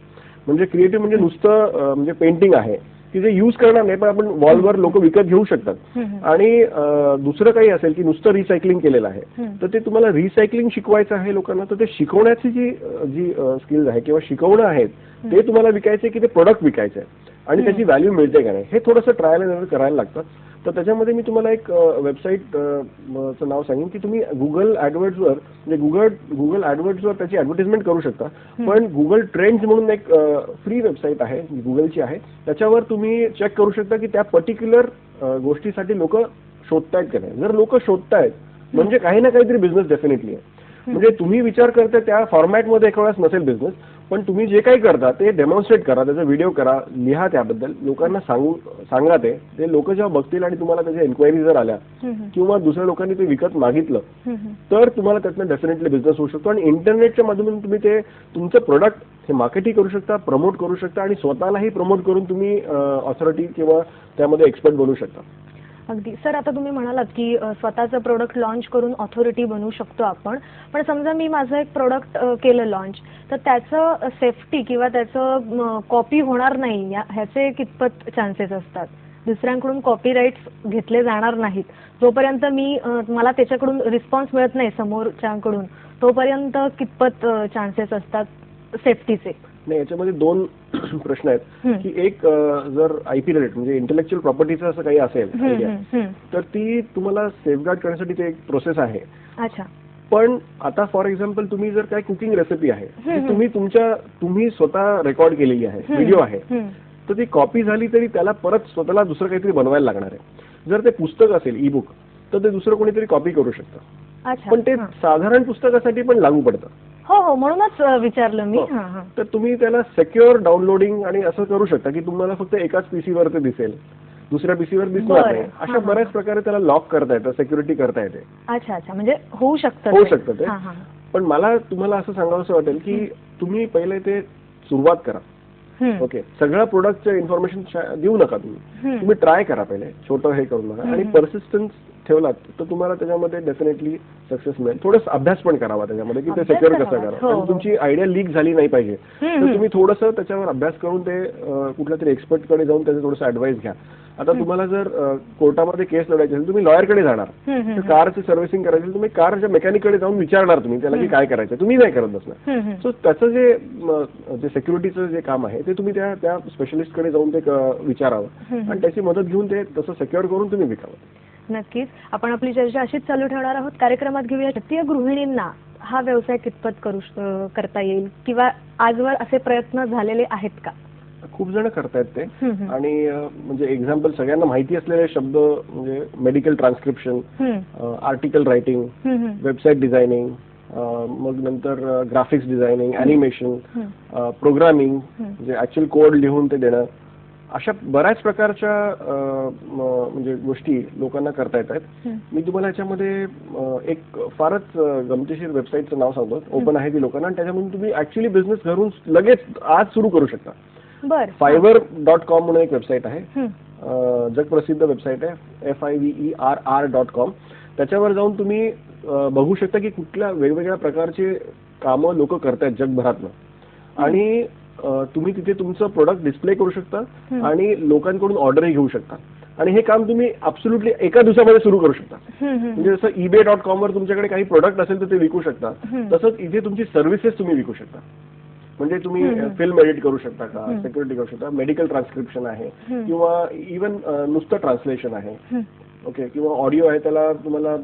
म्हणजे क्रिएटिव्ह म्हणजे नुसतं म्हणजे पेंटिंग आहे की जे यूज करणार नाही पण आपण वॉलवर लोक विकत घेऊ शकतात. आणि दुसरं काही असेल की नुसतं रिसायकलिंग केलेलं आहे तर ते तुम्हाला रिसायकलिंग शिकवायचं आहे लोकांना. तर ते शिकवण्याची जी स्किल्स आहे किंवा शिकवणं आहेत ते तुम्हाला विकायचे की ते प्रोडक्ट विकायचं आहे आणि त्याची व्हॅल्यू मिळते का नाही हे थोडंसं ट्रायल अँड एरर करायला लागतं. तर त्याच्यामध्ये मी तुम्हाला एक वेबसाईटचं नाव सांगेन की तुम्ही गुगल ॲडवर्ड्सवर म्हणजे गुगल ॲडवर्ड्सवर त्याची ॲडव्हर्टिजमेंट करू शकता. पण गुगल ट्रेंड्स म्हणून एक फ्री वेबसाईट आहे गुगलची आहे. त्याच्यावर तुम्ही चेक करू शकता की त्या पर्टिक्युलर गोष्टीसाठी लोक शोधतायत का नाही. जर लोक शोधतायत म्हणजे काही ना काहीतरी बिझनेस डेफिनेटली आहे. म्हणजे तुम्ही विचार करता त्या फॉर्मॅटमध्ये एका वेळेस नसेल बिझनेस पण तुम्ही जे काही करता ते डेमॉन्स्ट्रेट करा, त्याचा व्हिडिओ करा, लिहा त्याबद्दल, लोकांना सांगा. ते लोक जेव्हा बघतील आणि तुम्हाला त्याच्या एन्क्वायरी जर आल्या किंवा दुसऱ्या लोकांनी ते विकत मागितलं तर तुम्हाला त्यातनं डेफिनेटली बिझनेस होऊ शकतो. आणि इंटरनेटच्या माध्यमातून तुम्ही ते तुमचं प्रोडक्ट हे मार्केटिंग करू शकता, प्रमोट करू शकता आणि स्वतःलाही प्रमोट करून तुम्ही ऑथॉरिटी किंवा त्यामध्ये एक्सपर्ट बनवू शकता. अगदी. सर आता तुम्ही म्हणालात की स्वतःचं प्रोडक्ट लॉन्च करून ऑथॉरिटी बनवू शकतो आपण. पण समजा मी माझं एक प्रोडक्ट केलं लॉन्च तर त्याचं सेफ्टी किंवा त्याचं कॉपी होणार नाही ह्याचे कितपत चान्सेस असतात? दुसऱ्यांकडून कॉपीराईट्स घेतले जाणार नाहीत जोपर्यंत मला त्याच्याकडून रिस्पॉन्स मिळत नाही समोरच्यांकडून तोपर्यंत कितपत चान्सेस असतात सेफ्टीचे? नाही, याच्यामध्ये 2 प्रश्न आहेत की एक जर आयपी रिलेटेड म्हणजे इंटेलेक्च्युअल प्रॉपर्टीचं असं काही असेल तर ती तुम्हाला सेफगार्ड करण्यासाठी ते एक प्रोसेस आहे. अच्छा. पण आता फॉर एक्झाम्पल तुम्ही जर काही कुकिंग रेसिपी आहे तुम्ही स्वतः रेकॉर्ड केलेली आहे, व्हिडिओ आहे, तर ती कॉपी झाली तरी त्याला परत स्वतःला दुसरं काहीतरी बनवायला लागणार आहे. जर ते पुस्तक असेल ई बुक तर ते दुसरं कोणीतरी कॉपी करू शकतं. पण ते साधारण पुस्तकासाठी पण लागू पडतं. हो हो, म्हणूनच विचारलं मी. तर तुम्ही त्याला सेक्युअर डाउनलोडिंग आणि असं करू शकता की तुम्हाला फक्त एकाच पीसीवर ते दिसेल, दुसऱ्या पीसीवर दिसणार नाही. अशा बऱ्याच प्रकारे त्याला लॉक करता येतं, सिक्युरिटी करता येते. अच्छा अच्छा, म्हणजे होऊ शकतं ते. पण मला तुम्हाला असं सांगावंसं वाटेल की तुम्ही पहिले ते सुरुवात करा. ओके, सगळ्या प्रोडक्टचं इन्फॉर्मेशन देऊ नका तुम्ही ट्राय करा पहिले, छोटं हे करू नका. आणि परसिस्टन्स ठेवलात तर तुम्हाला त्याच्यामध्ये डेफिनेटली सक्सेस मिळेल. थोडंसं अभ्यास पण करावा त्याच्यामध्ये की ते सेक्युअर कसं करावं. तुमची आयडिया लीक झाली नाही पाहिजे, तर तुम्ही थोडंसं त्याच्यावर अभ्यास करून ते कुठल्या तरी एक्सपर्टकडे जाऊन त्याचं थोडंसं ऍडवाइस घ्या. आता तुम्हाला जर कोर्टामध्ये केस लढायची असेल, तुम्ही लॉयरकडे जाणार. तर कारची सर्व्हिसिंग करायची असेल, तुम्ही कारच्या मेकॅनिककडे जाऊन विचारणार तुम्ही त्याला की काय करायचं, तुम्ही नाही करत बसणार. सो त्याचं जे सिक्युरिटीचं जे काम आहे ते तुम्ही त्या स्पेशलिस्टकडे जाऊन ते विचारावं आणि त्याची मदत घेऊन ते तसं सेक्युअर करून तुम्ही विकावं. नक्कीच. आपण आपली चर्चा अशीच चालू ठेवणार आहोत. कार्यक्रमात घेऊया भारतीय गृहिणींना हा व्यवसाय कितपत करता येईल किंवा आजवर असे प्रयत्न झालेले आहेत का? खूप जण करतायत ते. आणि म्हणजे एक्झाम्पल सगळ्यांना माहिती असलेले शब्द म्हणजे medical transcription, article writing, website designing, मग नंतर ग्राफिक्स डिझायनिंग, ॲनिमेशन, प्रोग्रामिंग म्हणजे ऍक्च्युअल कोड लिहून ते देणं, अशा बऱ्याच प्रकारच्या म्हणजे गोष्टी लोकांना करता येतात. मी तुम्हाला याच्यामध्ये एक फारच गमतीशीर वेबसाईटचं नाव सांगतो, ओपन आहे ती लोकांना, आणि त्याच्यामधून तुम्ही ऍक्च्युअली बिझनेस घरून लगेच आज सुरू करू शकता. fiverr.com म्हणून एक वेबसाईट आहे, जगप्रसिद्ध वेबसाईट आहे, fiverr.com. त्याच्यावर जाऊन तुम्ही बघू शकता की कुठल्या वेगवेगळ्या प्रकारचे कामं लोक करतायत जगभरातनं, आणि तुम्ही तिथे तुमचं प्रोडक्ट डिस्प्ले करू शकता आणि लोकांकडून ऑर्डरही घेऊ शकता. आणि हे काम तुम्ही ॲब्सोल्युटली एका दिवसामध्ये सुरू करू शकता. म्हणजे जसं ebay.com वर तुमच्याकडे काही प्रोडक्ट असेल तर ते विकू शकता, तसंच इथे तुमची सर्व्हिसेस तुम्ही विकू शकता. म्हणजे तुम्ही फिल्म एडिट करू शकता का, सिक्युरिटी करू शकता, मेडिकल ट्रान्स्क्रिप्शन आहे, किंवा इव्हन नुसतं ट्रान्सलेशन आहे, ओके, किंवा ऑडिओ आहे त्याला तुम्हाला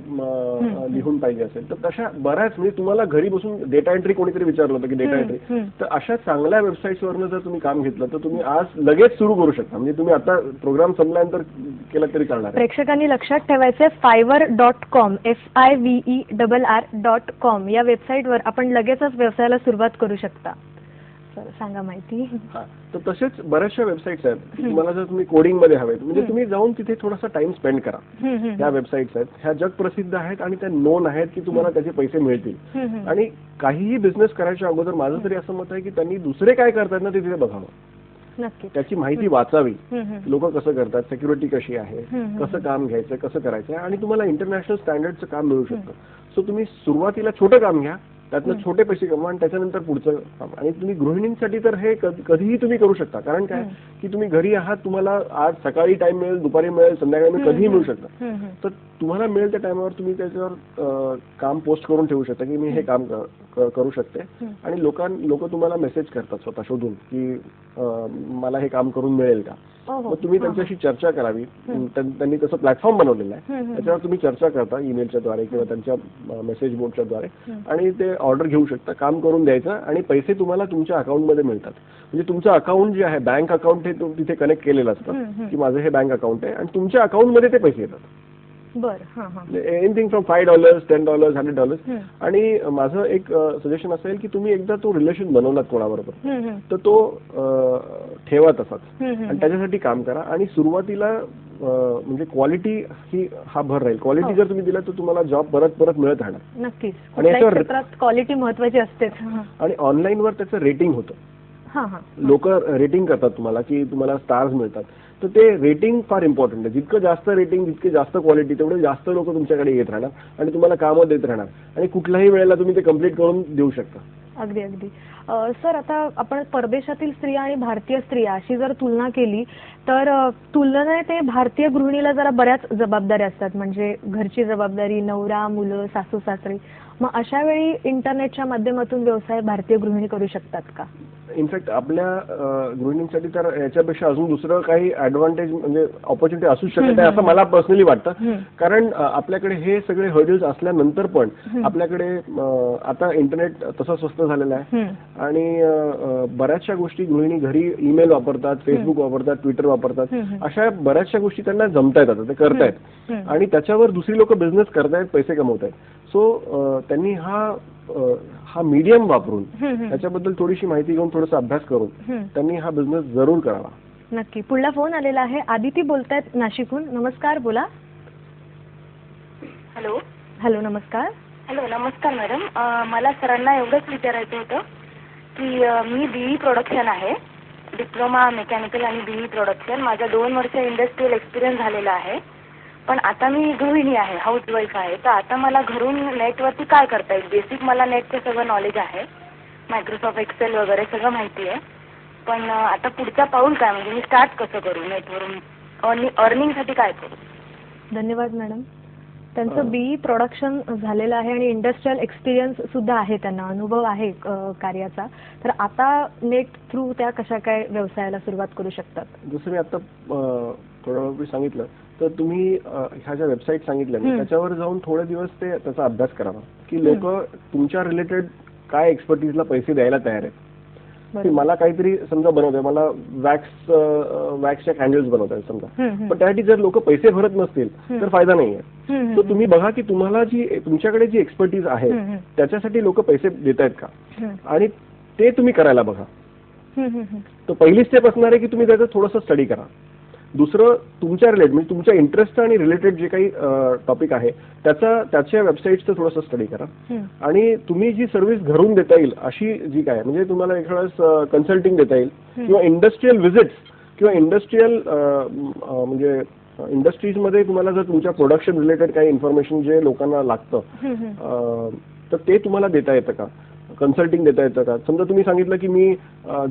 लिहून पाहिजे असेल तर तशा बऱ्याच, म्हणजे तुम्हाला घरी बसून डेटा एंट्री कोणीतरी विचारलं होतं की डेटा एंट्री, तर अशा चांगल्या वेबसाईट्सवरनं जर तुम्ही काम घेतलं तर तुम्ही आज लगेच सुरू करू शकता. म्हणजे तुम्ही आता प्रोग्राम संपल्यानंतर केलं तरी चालणार. प्रेक्षकांनी लक्षात ठेवायचं, fiverr.com fiverr.com या वेबसाईटवर आपण लगेचच व्यवसायाला सुरुवात करू शकता. सांगा माहिती. तर तसेच बऱ्याचशा वेबसाईट्स आहेत. तुम्हाला जर तुम्ही कोडिंग मध्ये हवेत, म्हणजे तुम्ही जाऊन तिथे थोडासा टाइम स्पेंड करा. ह्या वेबसाईट्स आहेत, ह्या जगप्रसिद्ध आहेत आणि त्या नोन आहेत की तुम्हाला त्याचे पैसे मिळतील. आणि काहीही बिझनेस करायच्या अगोदर माझं तरी असं मत आहे की त्यांनी दुसरे काय करतात ना ते तिथे बघावं, त्याची माहिती वाचावी. लोक कसं करतात, सिक्युरिटी कशी आहे, कसं काम घ्यायचं, कसं करायचं, आणि तुम्हाला इंटरनॅशनल स्टँडर्डचं काम मिळू शकतं. सो तुम्ही सुरुवातीला छोटं काम घ्या, त्यातनं छोटे पैसे कमवा आणि त्याच्यानंतर पुढचं काम. आणि तुम्ही गृहिणींसाठी तर हे कधीही तुम्ही करू शकता. कारण काय की तुम्ही घरी आहात, तुम्हाला आज सकाळी टाइम मिळेल, दुपारी मिळेल, संध्याकाळी मिळेल, कधीही मिळू शकता. तर तुम्हाला मिळेल त्या टाइमवर तुम्ही त्याच्यावर काम पोस्ट करून ठेवू शकता की मी हे काम करू शकते. आणि लोक तुम्हाला मेसेज करतात स्वतः शोधून की मला हे काम करून मिळेल का. मग तुम्ही त्यांच्याशी चर्चा करावी. त्यांनी तसं प्लॅटफॉर्म बनवलेलं आहे, त्याच्यावर तुम्ही चर्चा करता ईमेलच्या द्वारे किंवा त्यांच्या मेसेज बोर्डच्या द्वारे, आणि ते ऑर्डर घेऊ शकता, काम करून द्यायचं आणि पैसे तुम्हाला तुमच्या अकाउंटमध्ये मिळतात. म्हणजे तुमचं अकाउंट जे आहे, बँक अकाउंट, हे तिथे कनेक्ट केलेलं असतं की माझं हे बँक अकाउंट आहे, आणि तुमच्या अकाउंटमध्ये ते पैसे येतात. Anything from $5, $10, $100. आणि माझं एक सजेशन असेल की तुम्ही एकदा तो रिलेशन बनवलात कोणाबरोबर तर तो ठेवा तसाच, आणि त्याच्यासाठी काम करा. आणि सुरुवातीला म्हणजे क्वालिटी ही हा भर राहील. क्वालिटी जर तुम्ही दिला तर तुम्हाला जॉब परत परत मिळत राहणार. नक्कीच. आणि याच्यावर क्वालिटी महत्वाची असते. आणि ऑनलाईनवर त्याचं रेटिंग होतं. लोक रेटिंग करतात तुम्हाला की तुम्हाला स्टार्स मिळतात. तर ते रेटिंग फार इम्पॉर्टंट आहे. जितकं जास्त रेटिंग, जितके जास्त क्वालिटी, तेवढे जास्त लोक तुमच्याकडे येत राहणार आणि तुम्हाला कामं देत राहणार, आणि कुठल्याही वेळेला तुम्ही ते कम्प्लीट करून देऊ शकता. अगदी अगदी. सर, आता आपण परदेशातील स्त्रिया आणि भारतीय स्त्रिया अशी जर तुलना केली तर तुलनेने ते भारतीय गृहिणीला जरा बऱ्याच जबाबदाऱ्या असतात. म्हणजे घरची जबाबदारी, नवरा, मुलं, सासू सासरे. मग अशा वेळी इंटरनेटच्या माध्यमातून व्यवसाय भारतीय गृहिणी करू शकतात का? इनफॅक्ट आपल्या गृहिणींसाठी तर याच्यापेक्षा अजून दुसरं काही ऍडव्हान्टेज म्हणजे ऑपॉर्च्युनिटी असू शकत आहे असं मला पर्सनली वाटतं. कारण आपल्याकडे हे सगळे हर्डल्स असल्यानंतर पण आपल्याकडे आता इंटरनेट तसं स्वस्त झालेलं आहे, आणि बऱ्याचशा गोष्टी गृहिणी घरी ईमेल वापरतात, फेसबुक वापरतात, ट्विटर वापरतात. अशा बऱ्याचशा गोष्टी त्यांना जमतायत, आता ते करतायत, आणि त्याच्यावर दुसरी लोक बिझनेस करतायत, पैसे कमवतायत. सो त्यांनी हा हा मीडियम वापरून त्याच्याबद्दल थोडीशी माहिती घेऊन थोडासा अभ्यास करून त्यांनी हा बिझनेस जरूर करावा. नक्की. पुढला फोन आलेला आहे. आदिती बोलतायत नाशिकहून. नमस्कार, बोला. हॅलो. हॅलो, नमस्कार. हॅलो, नमस्कार मॅडम. मला सरांना एवढंच विचारायचं होतं की मी BE प्रोडक्शन आहे, डिप्लोमा मेकॅनिकल आणि BE प्रोडक्शन. माझा 2 वर्ष इंडस्ट्रियल एक्सपिरियन्स झालेला आहे. पण आता मी गृहिणी आहे, हाऊसवाईफ आहे. तर आता मला घरून नेटवरती काय करता येईल? बेसिक मला नेटचं सगळं नॉलेज आहे, मायक्रोसॉफ्ट एक्सेल वगैरे सगळं माहिती आहे. पण आता पुढचा पाऊल काय, म्हणजे मी स्टार्ट कसं करू नेटवरून, अर्निंगसाठी काय करू? धन्यवाद मॅडम. त्यांचं BE प्रोडक्शन झालेलं आहे आणि इंडस्ट्रियल एक्सपिरियन्स सुद्धा आहे, त्यांना अनुभव आहे कार्याचा. तर आता नेट थ्रू त्या कशा काय व्यवसायाला सुरुवात करू शकतात? जसं मी आता थोड्या वेळापूर्वी सांगितलं, तर तुम्ही ह्या ज्या वेबसाईट सांगितल्या ना त्याच्यावर जाऊन थोडे दिवस त्याचा अभ्यास करावा की लोक तुमच्या रिलेटेड काय एक्सपर्टीजला पैसे द्यायला तयार आहेत. मला काहीतरी समजा बनवतंय, मला वॅक्सच्या कॅन्डल्स बनवताय समजा, पण त्यासाठी जर लोक पैसे भरत नसतील तर फायदा नाहीये. तर तुम्ही बघा की तुम्हाला तुमच्याकडे जी एक्सपर्टीज आहे त्याच्यासाठी लोक पैसे देत आहेत का, आणि ते तुम्ही करायला बघा. तर पहिली स्टेप असणार आहे की तुम्ही त्याचं थोडंसं स्टडी करा. दुसरं, तुमच्या रिलेटेड म्हणजे तुमच्या इंटरेस्ट आणि रिलेटेड जे काही टॉपिक आहे त्याच्या वेबसाईटचं थोडंसं स्टडी करा. आणि तुम्ही जी सर्व्हिस घरून देता येईल अशी जी काय म्हणजे तुम्हाला एखाद्यास कन्सल्टिंग देता येईल किंवा इंडस्ट्रियल व्हिजिट्स किंवा इंडस्ट्रियल म्हणजे इंडस्ट्रीजमध्ये तुम्हाला जर तुमच्या प्रोडक्शन रिलेटेड काही इन्फॉर्मेशन जे लोकांना लागतं तर ते तुम्हाला देता येतं का, कन्सल्टिंग देता येतं का. समजा तुम्ही सांगितलं की मी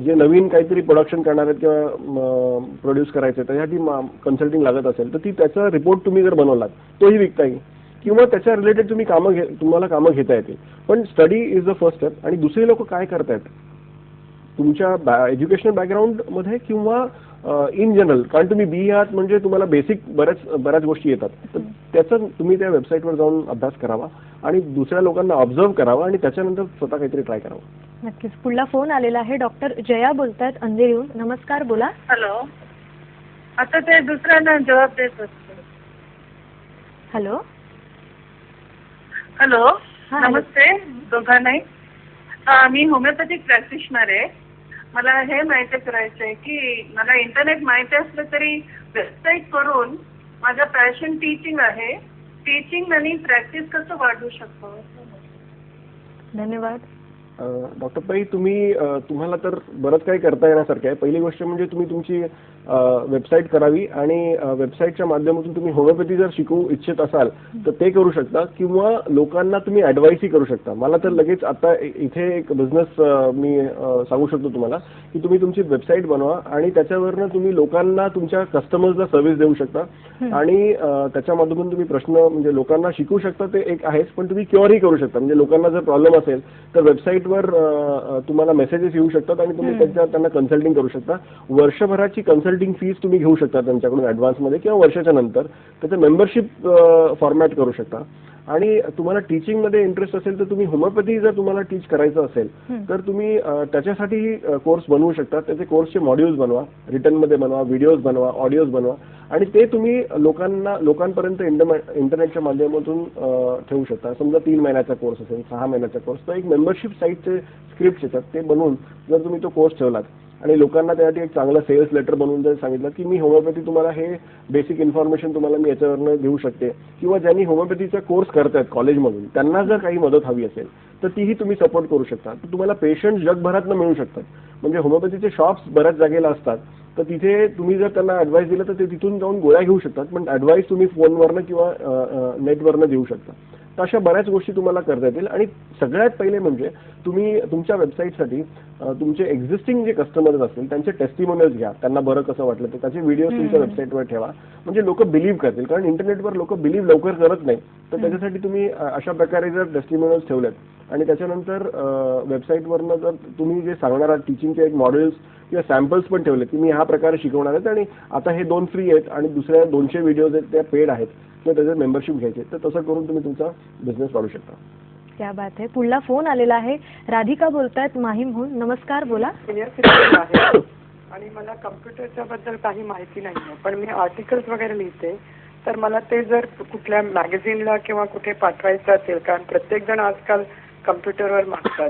जे नवीन काहीतरी प्रोडक्शन करणार आहेत किंवा प्रोड्यूस करायचं आहे त्यासाठी कन्सल्टिंग लागत असेल तर त्याचा रिपोर्ट तुम्ही जर बनवलात तोही विकता येईल किंवा त्याच्या रिलेटेड तुम्हाला कामं घेता येतील. पण study is the first step. आणि दुसरी लोक काय करतायत तुमच्या एज्युकेशनल बॅकग्राऊंडमध्ये किंवा इन जनरल, कारण तुम्ही BE आहात म्हणजे तुम्हाला बेसिक बऱ्याच गोष्टी येतात, तर त्याचा तुम्ही त्या वेबसाईटवर जाऊन अभ्यास करावा आणि दुसऱ्या लोकांना ऑब्झर्व्ह करावा आणि त्याच्यानंतर स्वतः काहीतरी ट्राय करावं. नक्कीच. पुढला फोन आलेला आहे. डॉक्टर जया बोलतायत अंधेरीहून. नमस्कार, बोला. हॅलो. आता ते दुसऱ्यांना जबाब देत असते. हॅलो. हॅलो, नमस्ते दोघांनाही. मी होमिओपॅथिक प्रॅक्टिशनर आहे. मला हे माहिती करायचं आहे की मला इंटरनेट माहिती असलं तरी वेबसाईट करून माझं पॅशन टीचिंग आहे, टीचिंग आणि प्रॅक्टिस कसं वाढवू शकतो? धन्यवाद. डॉक्टर पै, तुम्हाला तर बरंच काही करता येण्यासारखं आहे. पहिली गोष्ट म्हणजे तुम्ही तुमची वेबसाईट करावी आणि वेबसाईटच्या माध्यमातून तुम्ही होमिओपॅथी जर शिकू इच्छित असाल तर ते करू शकता किंवा लोकांना तुम्ही ॲडवाईसही करू शकता. मला तर लगेच आता इथे एक बिझनेस मी सांगू शकतो तुम्हाला की तुम्ही तुमची वेबसाईट बनवा आणि त्याच्यावरनं तुम्ही लोकांना तुमच्या कस्टमर्सला सर्व्हिस देऊ शकता आणि त्याच्या माध्यमातून तुम्ही प्रश्न म्हणजे लोकांना शिकू शकता. ते एक आहेच, पण तुम्ही क्युअरही करू शकता. म्हणजे लोकांना जर प्रॉब्लेम असेल तर वेबसाईटवर तुम्हाला मेसेजेस येऊ शकतात आणि तुम्ही त्यांना कन्सल्टिंग करू शकता. वर्षभराची कन्सल्टिंग फीस तुम्ही घेऊ शकता त्यांच्याकडून ॲडव्हान्समध्ये किंवा वर्षाच्या नंतर त्याचं मेंबरशिप फॉर्मॅट करू शकता. आणि तुम्हाला टीचिंगमध्ये इंटरेस्ट असेल तर तुम्ही होमिओपॅथी जर तुम्हाला टीच करायचं असेल तर तुम्ही त्याच्यासाठीही कोर्स बनवू शकता. त्याचे कोर्सचे मॉड्यूल्स बनवा, रिटर्नमध्ये बनवा, व्हिडिओज बनवा, ऑडिओज बनवा आणि ते तुम्ही लोकांपर्यंत इंटरनेटच्या माध्यमातून ठेवू शकता. समजा 3 महिन्याचा कोर्स असेल, 6 महिन्याचा कोर्स, तर एक मेंबरशिप साईटचे स्क्रिप्ट येतात ते बनवून जर तुम्ही तो कोर्स ठेवलात आणि लोकांना त्यासाठी एक चांगलं सेल्स लेटर बनवून जर सांगितलं की मी होमिओपॅथी तुम्हाला हे बेसिक इन्फॉर्मेशन तुम्हाला मी याच्यावरनं देऊ शकते किंवा ज्यांनी होमिओपॅथीचा कोर्स करतायत कॉलेजमधून त्यांना जर काही मदत हवी असेल तर तीही तुम्ही सपोर्ट करू शकता. तर तुम्हाला पेशंट जगभरातनं मिळू शकतात. म्हणजे होमिओपॅथीचे शॉप्स बऱ्याच जागेला असतात तर तिथे तुम्ही जर त्यांना ॲडवाईस दिलं तर ते तिथून जाऊन गोळ्या घेऊ शकतात, पण ॲडवाईस तुम्ही फोनवरनं किंवा नेटवरनं देऊ शकता. तर अशा बऱ्याच गोष्टी तुम्हाला करता येतील. आणि सगळ्यात पहिले म्हणजे तुम्ही तुमच्या वेबसाईटसाठी तुमचे एक्झिस्टिंग जे कस्टमर्स असतील त्यांचे टेस्टिमोनियल्स घ्या. त्यांना बरं कसं वाटलं तर त्याचे व्हिडिओ तुमच्या वेबसाईटवर ठेवा म्हणजे लोक बिलीव्ह करतील. कारण इंटरनेटवर लोक बिलीव्ह लवकर करत नाही. तर त्याच्यासाठी तुम्ही अशा प्रकारे जर टेस्टिमोनियल्स ठेवलेत आणि त्याच्यानंतर वेबसाईटवरनं जर तुम्ही जे सांगणार आहात टीचिंगचे एक मॉडेल्स किंवा सॅम्पल्स पण ठेवले की मी ह्या प्रकारे शिकवणार आहेत आणि आता हे 2 फ्री आहेत आणि दुसऱ्या 200 व्हिडिओज आहेत त्या पेड आहेत किंवा त्याचे मेंबरशिप घ्यायचे, तर तसं करून तुम्ही तुमचा बिझनेस वाढवू शकता. क्या बात आहे. पुढला फोन आलेला आहे. राधिका बोलतायत माहीमहून. नमस्कार, बोला. आणि मला कम्प्युटरच्या बद्दल काही माहिती नाहीये, पण मी आर्टिकल्स वगैरे लिहिते, तर मला ते जर कुठल्या मॅगझिनला किंवा कुठे पाठवायचं असेल, कारण प्रत्येक जण आजकाल कम्प्युटरवर मागतात,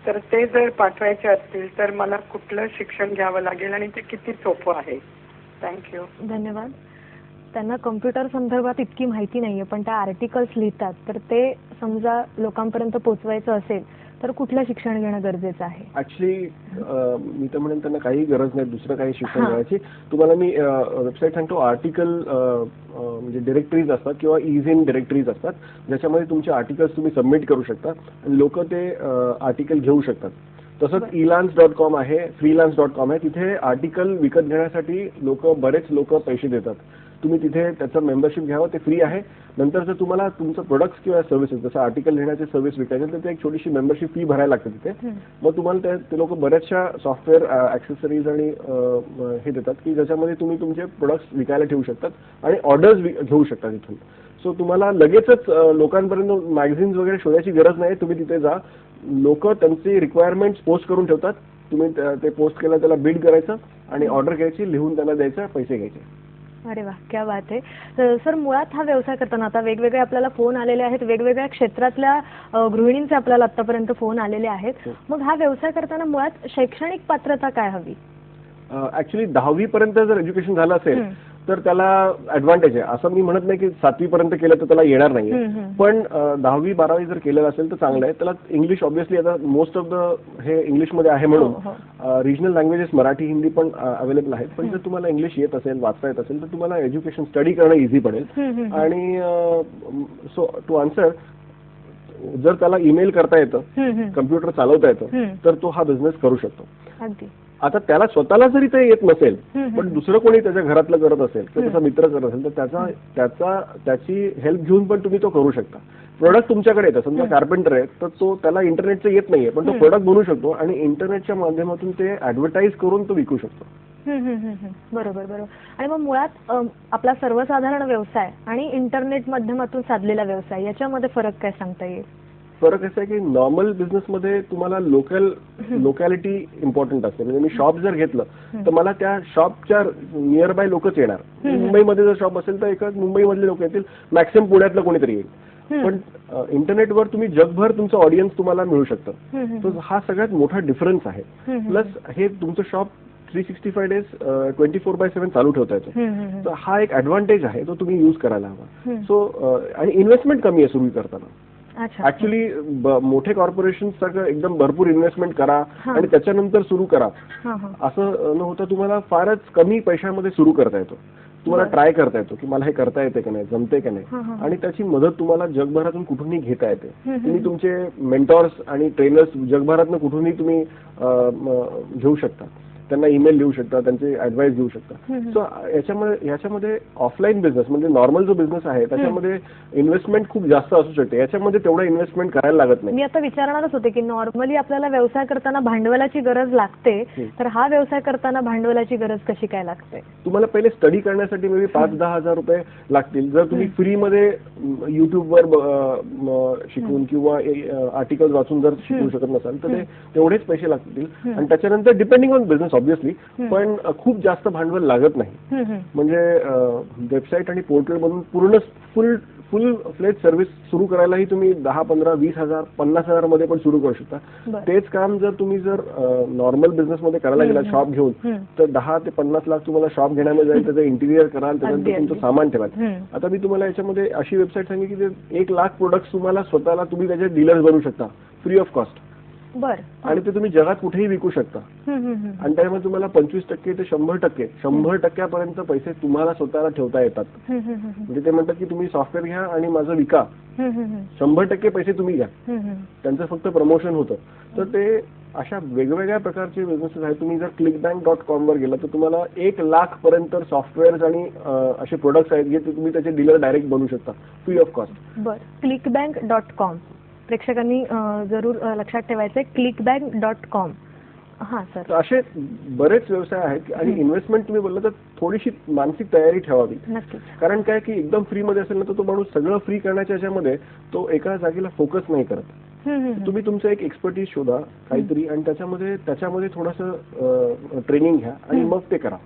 तर ते जर पाठवायचे असतील तर मला कुठलं शिक्षण घ्यावं लागेल आणि ते किती सोपं आहे? थँक्यू. धन्यवाद. त्यांना कम्प्युटर संदर्भात इतकी माहिती नाहीये, पण त्या आर्टिकल्स लिहितात, तर ते समजा लोकांपर्यंत पोहोचवायचं असेल तर कुठलं शिक्षण घेणं गरजेचं आहे? ऍक्च्युली मी तर म्हणेन त्यांना काही गरज नाही दुसरं काही शिक्षण घ्यायची. तुम्हाला मी वेबसाईट सांगतो. आर्टिकल म्हणजे डिरेक्टरीज असतात किंवा इज इन डिरेक्टरीज असतात, ज्याच्यामध्ये तुमचे आर्टिकल्स तुम्ही सबमिट करू शकता आणि लोक ते आर्टिकल घेऊ शकतात. तसंच elance.com आहे, freelance.com आहे. तिथे आर्टिकल विकत घेण्यासाठी बरेच लोक पैसे देतात. तुम्ही तिथे त्याचं मेंबरशिप घ्यावं, ते फ्री आहे. नंतर जर तुम्हाला तुमचं प्रोडक्ट्स किंवा सर्व्हिसेस जसं आर्टिकल लिहिण्याचे सर्व्हिस विकायचे तर ते एक छोटीशी मेंबरशिप फी भरायला लागते तिथे. मग तुम्हाला ते लोक बऱ्याचशा सॉफ्टवेअर ॲक्सेसरीज आणि हे देतात की ज्याच्यामध्ये तुम्ही तुमचे प्रोडक्ट्स विकायला ठेवू शकतात आणि ऑर्डर्स घेऊ शकता तिथून. सो तुम्हाला लगेचच लोकांपर्यंत मॅगझिन्स वगैरे शोधायची गरज नाही. तुम्ही तिथे जा, लोक त्यांची रिक्वायरमेंट्स पोस्ट करून ठेवतात, तुम्ही ते पोस्ट केलं, त्याला बिड करायचं आणि ऑर्डर घ्यायची, लिहून त्यांना द्यायचं, पैसे घ्यायचे. अरे वा, क्या बात आहे. सर, मुळात हा व्यवसाय करताना आता वेगवेगळे आपल्याला फोन आलेले आहेत, वेगवेगळ्या क्षेत्रातल्या गृहिणींचे आपल्याला आतापर्यंत फोन आलेले आहेत. मग हा व्यवसाय करताना मुळात शैक्षणिक पात्रता काय हवी? ऍक्च्युली 10वी पर्यंत जर एज्युकेशन झालं असेल तर त्याला ऍडव्हान्टेज आहे. असं मी म्हणत नाही की 7वी पर्यंत केलं तर त्याला येणार नाहीये, पण 10वी 12वी जर केलेलं असेल तर चांगलं आहे. त्याला इंग्लिश ऑब्व्हियसली आता मोस्ट ऑफ हे इंग्लिशमध्ये आहे म्हणून रिजनल लँग्वेजेस मराठी हिंदी पण अवेलेबल आहेत. पण जर तुम्हाला इंग्लिश येत असेल, वाचता येत असेल तर तुम्हाला एज्युकेशन स्टडी करणं इझी पडेल. आणि सो टू आन्सर, जर त्याला ईमेल करता येतं, कम्प्युटर चालवता येतं, तर तो हा बिझनेस करू शकतो. आता त्याला स्वतःला जरी ते येत नसेल पण दुसरं कोणी त्याच्या घरातलं करत असेल किंवा त्याचा मित्र करत असेल तर त्याची हेल्प घेऊन पण तुम्ही तो करू शकता. प्रोडक्ट तुमच्याकडे येतं. समजा कार्पेंटर आहे तर तो त्याला इंटरनेटचं येत नाहीये पण तो प्रोडक्ट बनवू शकतो आणि इंटरनेटच्या माध्यमातून ते ऍडव्हर्टाईज करून तो विकू शकतो. बरोबर बरोबर. आणि मग मुळात आपला सर्वसाधारण व्यवसाय आणि इंटरनेट माध्यमातून साधलेला व्यवसाय याच्यामध्ये फरक काय सांगता येईल? फरक असा आहे की नॉर्मल बिझनेसमध्ये तुम्हाला लोकॅलिटी इम्पॉर्टंट असते. म्हणजे मी शॉप जर घेतलं तर मला त्या शॉपच्या नियर बाय लोकच येणार. मुंबईमध्ये जर शॉप असेल तर एकच मुंबईमधले लोक येतील, मॅक्सिमम पुण्यातलं कोणीतरी येईल. पण इंटरनेटवर तुम्ही जगभर तुमचं ऑडियन्स तुम्हाला मिळू शकतं. तर हा सगळ्यात मोठा डिफरन्स आहे. प्लस हे तुमचं शॉप 365 डेज 24/7 चालू ठेवता येतो. तर हा एक ऍडव्हान्टेज आहे, तो तुम्ही यूज करायला हवा. सो आणि इन्व्हेस्टमेंट कमी आहे सुरू करताना. ऍक्च्युली मोठे कॉर्पोरेशन सारखं एकदम भरपूर इन्व्हेस्टमेंट करा आणि त्याच्यानंतर सुरू करा असं न होता तुम्हाला फारच कमी पैशामध्ये सुरू करता येतो. तुम्हाला ट्राय करता येतो की मला हे करता येते का नाही, जमते का नाही, आणि त्याची मदत तुम्हाला जगभरातून कुठूनही घेता येते. तुम्ही तुमचे मेंटॉर्स आणि ट्रेनर्स जगभरातून कुठूनही तुम्ही घेऊ शकता. त्यांना ईमेल लिहू शकता, त्यांचे ऍडवाइस देऊ शकता. सो याच्यामध्ये ऑफलाईन बिझनेस म्हणजे नॉर्मल जो बिझनेस आहे त्याच्यामध्ये इन्व्हेस्टमेंट खूप जास्त असू शकते. याच्यामध्ये तेवढं इन्व्हेस्टमेंट करायला लागत नाही. मी आता विचारणारच होते की नॉर्मली आपल्याला व्यवसाय करताना भांडवलाची गरज लागते, तर हा व्यवसाय करताना भांडवलाची गरज कशी काय लागते? तुम्हाला पहिले स्टडी करण्यासाठी मे बी 5-10 हजार रुपये लागतील. जर तुम्ही फ्रीमध्ये युट्यूबवर शिकून किंवा आर्टिकल वाचून जर शिकू शकत नसाल तर तेवढेच पैसे लागतील. आणि त्याच्यानंतर डिपेंडिंग ऑन बिझनेस ऑब्व्हियसली, पण खूप जास्त भांडवल लागत नाही. म्हणजे वेबसाईट आणि पोर्टल बनवून पूर्ण फुल फ्लेज सर्व्हिस सुरू करायलाही तुम्ही 10, 15, 20 हजार, 50 हजार मध्ये पण सुरू करू शकता. तेच काम जर तुम्ही नॉर्मल बिझनेसमध्ये करायला गेला शॉप घेऊन तर 10 ते 50 लाख तुम्हाला शॉप घेण्यामध्ये जाईल. त्याचं इंटिरियर कराल, त्यानंतर तुमचं सामान ठेवाल. आता मी तुम्हाला याच्यामध्ये अशी वेबसाईट सांगितली की 1 लाख प्रोडक्ट्स तुम्हाला स्वतःला तुम्ही त्याचे डीलर्स बनवू शकता फ्री ऑफ कॉस्ट. आणि ते तुम्ही जगात कुठेही विकू शकता. आणि त्यामुळे तुम्हाला 25% ते 100% पैसे तुम्हाला स्वतःला ठेवता येतात. म्हणजे ते म्हणतात की तुम्ही सॉफ्टवेअर घ्या आणि माझं विका, 100% पैसे तुम्ही घ्या, त्यांचं फक्त प्रमोशन होतं. तर ते अशा वेगवेगळ्या प्रकारचे बिझनेसेस आहेत. तुम्ही जर clickbank.com वर गेला तर तुम्हाला 1 लाख पर्यंत सॉफ्टवेअर आणि असे प्रोडक्ट्स आहेत जे तुम्ही त्याचे डीलर डायरेक्ट बनवू शकता फ्री ऑफ कॉस्ट. clickbank.com प्रेक्षकांनी जरूर लक्षात ठेवायचंय, clickbank.com. हां सर, असे बरेच व्यवसाय आहेत. आणि इन्व्हेस्टमेंट तुम्ही बोलला तर थोडीशी मानसिक तयारी ठेवावी. कारण काय की एकदम फ्री मध्ये असेल ना तर तो माणूस सगळं फ्री करण्याच्या याच्यामध्ये तो एका जागेला फोकस नाही करत. तुम्ही तुमचं एक एक्सपर्टीज शोधा काहीतरी आणि त्याच्यामध्ये थोडंसं ट्रेनिंग घ्या आणि मग ते करा.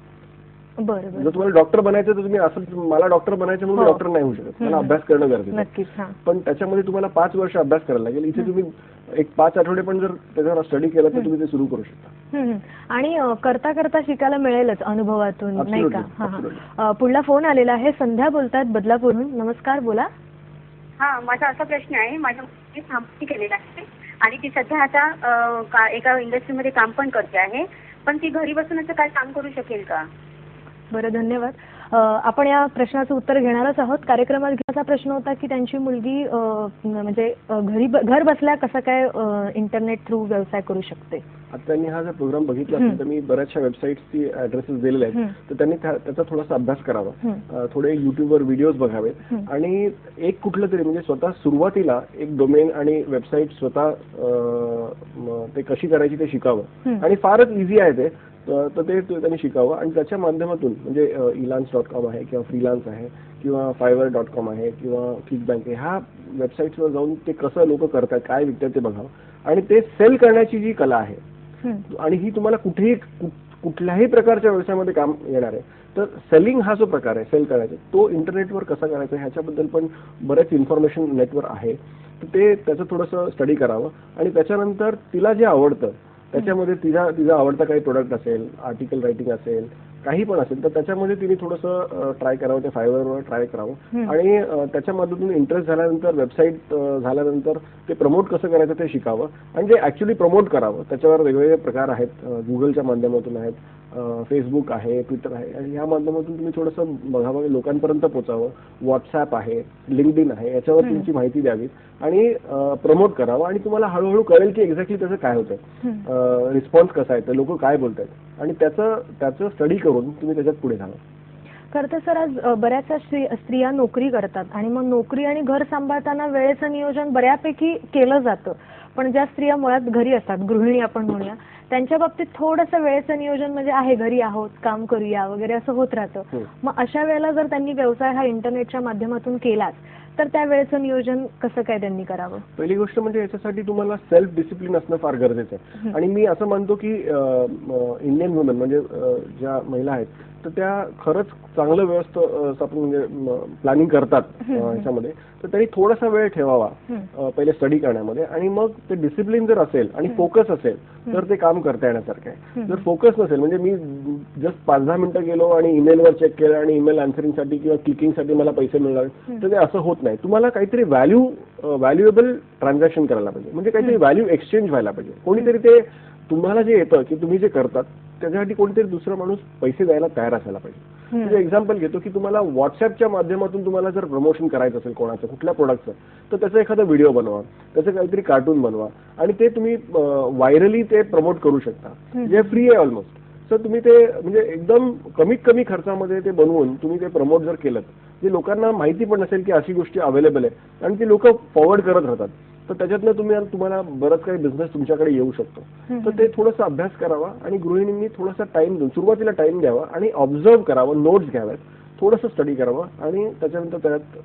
बरोबर. जर तुम्हाला डॉक्टर बनायचं तर तुम्ही असं मला डॉक्टर बनायचं म्हणून डॉक्टर नाही होऊ शकत, मला अभ्यास करणं गरजेचं नक्कीच. पण त्याच्यामध्ये तुम्हाला 5 वर्ष अभ्यास करायला लागेल. इथे तुम्ही एक 5 आठवडे पण जर त्याच्यावर स्टडी केला तर तुम्ही ते सुरू करू शकता. आणि करता करता शिकायला मिळेलच अनुभवातून, नाही का? पुढला फोन आलेला आहे. संध्या बोलतात बदलापूरहून. नमस्कार, बोला. हा, माझा असा प्रश्न आहे. माझ्या मुलीने फार्मसी केलेला आहे आणि ती सध्या आता एका इंडस्ट्रीमध्ये काम पण करते आहे, पण ती घरी बसून असं काय काम करू शकेल का? बरं, धन्यवाद. आपण या प्रश्नाचं उत्तर घेणारच आहोत. कार्यक्रमात घ्यायचा प्रश्न होता की त्यांची मुलगी म्हणजे घर बसल्या कसा काय इंटरनेट थ्रू व्यवसाय करू शकते. आता त्यांनी हा जर प्रोग्राम बघितला असेल तर मी बऱ्याचशा वेबसाईटची ऍड्रेसेस दिलेले आहेत, तर त्यांनी त्याचा थोडासा अभ्यास करावा, थोडे युट्यूबवर व्हिडिओज बघावेत आणि एक कुठलं तरी म्हणजे स्वतः सुरुवातीला एक डोमेन आणि वेबसाईट स्वतः ते कशी करायची ते शिकावं. आणि फारच इझी आहे ते, तर ते त्यांनी शिकावं आणि त्याच्या माध्यमातून म्हणजे elance.com आहे किंवा फ्रीलान्स आहे किंवा fiverr.com आहे किंवा क्लिकबँक आहे, ह्या वेबसाईट्सवर जाऊन ते कसं लोक करतात, काय विकतात ते बघावं आणि ते सेल करण्याची जी कला आहे आणि ही तुम्हाला कुठल्याही प्रकारच्या व्यवसायामध्ये काम येणार आहे. तर सेलिंग हा जो प्रकार आहे सेल करायचा, तो इंटरनेटवर कसा करायचा ह्याच्याबद्दल पण बरेच इन्फॉर्मेशन नेटवर आहे. तर ते त्याचं थोडंसं स्टडी करावं आणि त्याच्यानंतर तिला जे आवडतं त्याच्यामध्ये तिचा आवडता काही प्रोडक्ट असेल, आर्टिकल रायटिंग असेल, काही पण असेल, तर त्याच्यामध्ये तिने थोडंसं ट्राय करावं, ते फायवरवर ट्राय करावं आणि त्याच्या मधून इंटरेस्ट झाल्यानंतर वेबसाईट झाल्यानंतर ते प्रमोट कसं करायचं ते शिकावं आणि जे ऍक्च्युली प्रमोट करावं त्याच्यावर वेगवेगळे प्रकार आहेत. गुगलच्या माध्यमातून आहेत, फेसबुक आहे, ट्विटर आहे आणि या माध्यमातून तुम्ही थोडंसं बघावं, लोकांपर्यंत पोहोचावं. व्हॉट्सॲप आहे, लिंक्डइन आहे, याच्यावर तुमची माहिती द्यावी आणि प्रमोट करावं आणि तुम्हाला हळूहळू कळेल की एक्झॅक्टली त्याचं काय होतं, रिस्पॉन्स कसा आहे, लोक काय बोलतात आणि त्याचं स्टडी करून तुम्ही त्याच्यात पुढे जावं. खरं तर सर, आज बऱ्याचशा स्त्रिया नोकरी करतात आणि मग नोकरी आणि घर सांभाळताना वेळेचं नियोजन बऱ्यापैकी केलं जातं, पण ज्या स्त्रिया मुळात घरी असतात, गृहिणी आपण म्हणूया, त्यांच्या बाबतीत थोडंसं वेळेचं नियोजन म्हणजे आहे, घरी आहोत, काम करूया वगैरे असं होत राहतं. मग अशा वेळेला जर त्यांनी व्यवसाय हा इंटरनेटच्या माध्यमातून केलाच तर त्या वेळेचं नियोजन कसं काय त्यांनी करावं? पहिली गोष्ट म्हणजे याच्यासाठी तुम्हाला सेल्फ डिसिप्लिन असणं फार गरजेचं आहे आणि मी असं मानतो की इंडियन वुमन म्हणजे ज्या महिला आहेत तर त्या खरंच चांगलं व्यवस्थापन म्हणजे प्लॅनिंग करतात ह्याच्यामध्ये, तर त्यांनी थोडासा वेळ ठेवावा पहिले स्टडी करण्यामध्ये आणि मग ते डिसिप्लिन जर असेल आणि फोकस असेल तर ते काम करता येण्यासारखं आहे. जर फोकस नसेल म्हणजे मी जस्ट 5-10 मिनिटं गेलो आणि ईमेलवर चेक केलं आणि ईमेल आन्सरिंगसाठी किंवा क्लिकिंगसाठी मला पैसे मिळणार, तर ते असं होत नाही. तुम्हाला काहीतरी व्हॅल्युएबल ट्रान्झॅक्शन करायला पाहिजे, म्हणजे काहीतरी व्हॅल्यू एक्सचेंज व्हायला पाहिजे. कोणीतरी ते तुम्हाला जे येतं की तुम्ही जे करतात त्याच्यासाठी कोणीतरी दुसरा माणूस पैसे द्यायला तयार असायला पाहिजे. म्हणजे एक्झाम्पल घेतो की तुम्हाला व्हॉट्सअपच्या माध्यमातून तुम्हाला जर प्रमोशन करायचं असेल कोणाचं कुठल्या प्रोडक्टचं, तर त्याचा एखादा व्हिडिओ बनवा, त्याचं काहीतरी कार्टून बनवा आणि ते तुम्ही व्हायरली ते प्रमोट करू शकता, जे फ्री आहे ऑलमोस्ट. तर तुम्ही ते म्हणजे एकदम कमीत कमी खर्चामध्ये ते बनवून तुम्ही ते प्रमोट जर केलं, जे लोकांना माहिती पण नसेल की अशी गोष्टी अवेलेबल आहे आणि ते लोक फॉरवर्ड करत राहतात, तर त्याच्यातनं तुम्हाला बरंच काही बिझनेस तुमच्याकडे येऊ शकतो. तर ते थोडंसं अभ्यास करावा आणि गृहिणींनी थोडासा टाइम देऊन सुरुवातीला टाइम द्यावा आणि ऑब्झर्व्ह करावं, नोट्स घ्याव्यात, थोडंसं स्टडी करावं आणि त्याच्यानंतर त्यात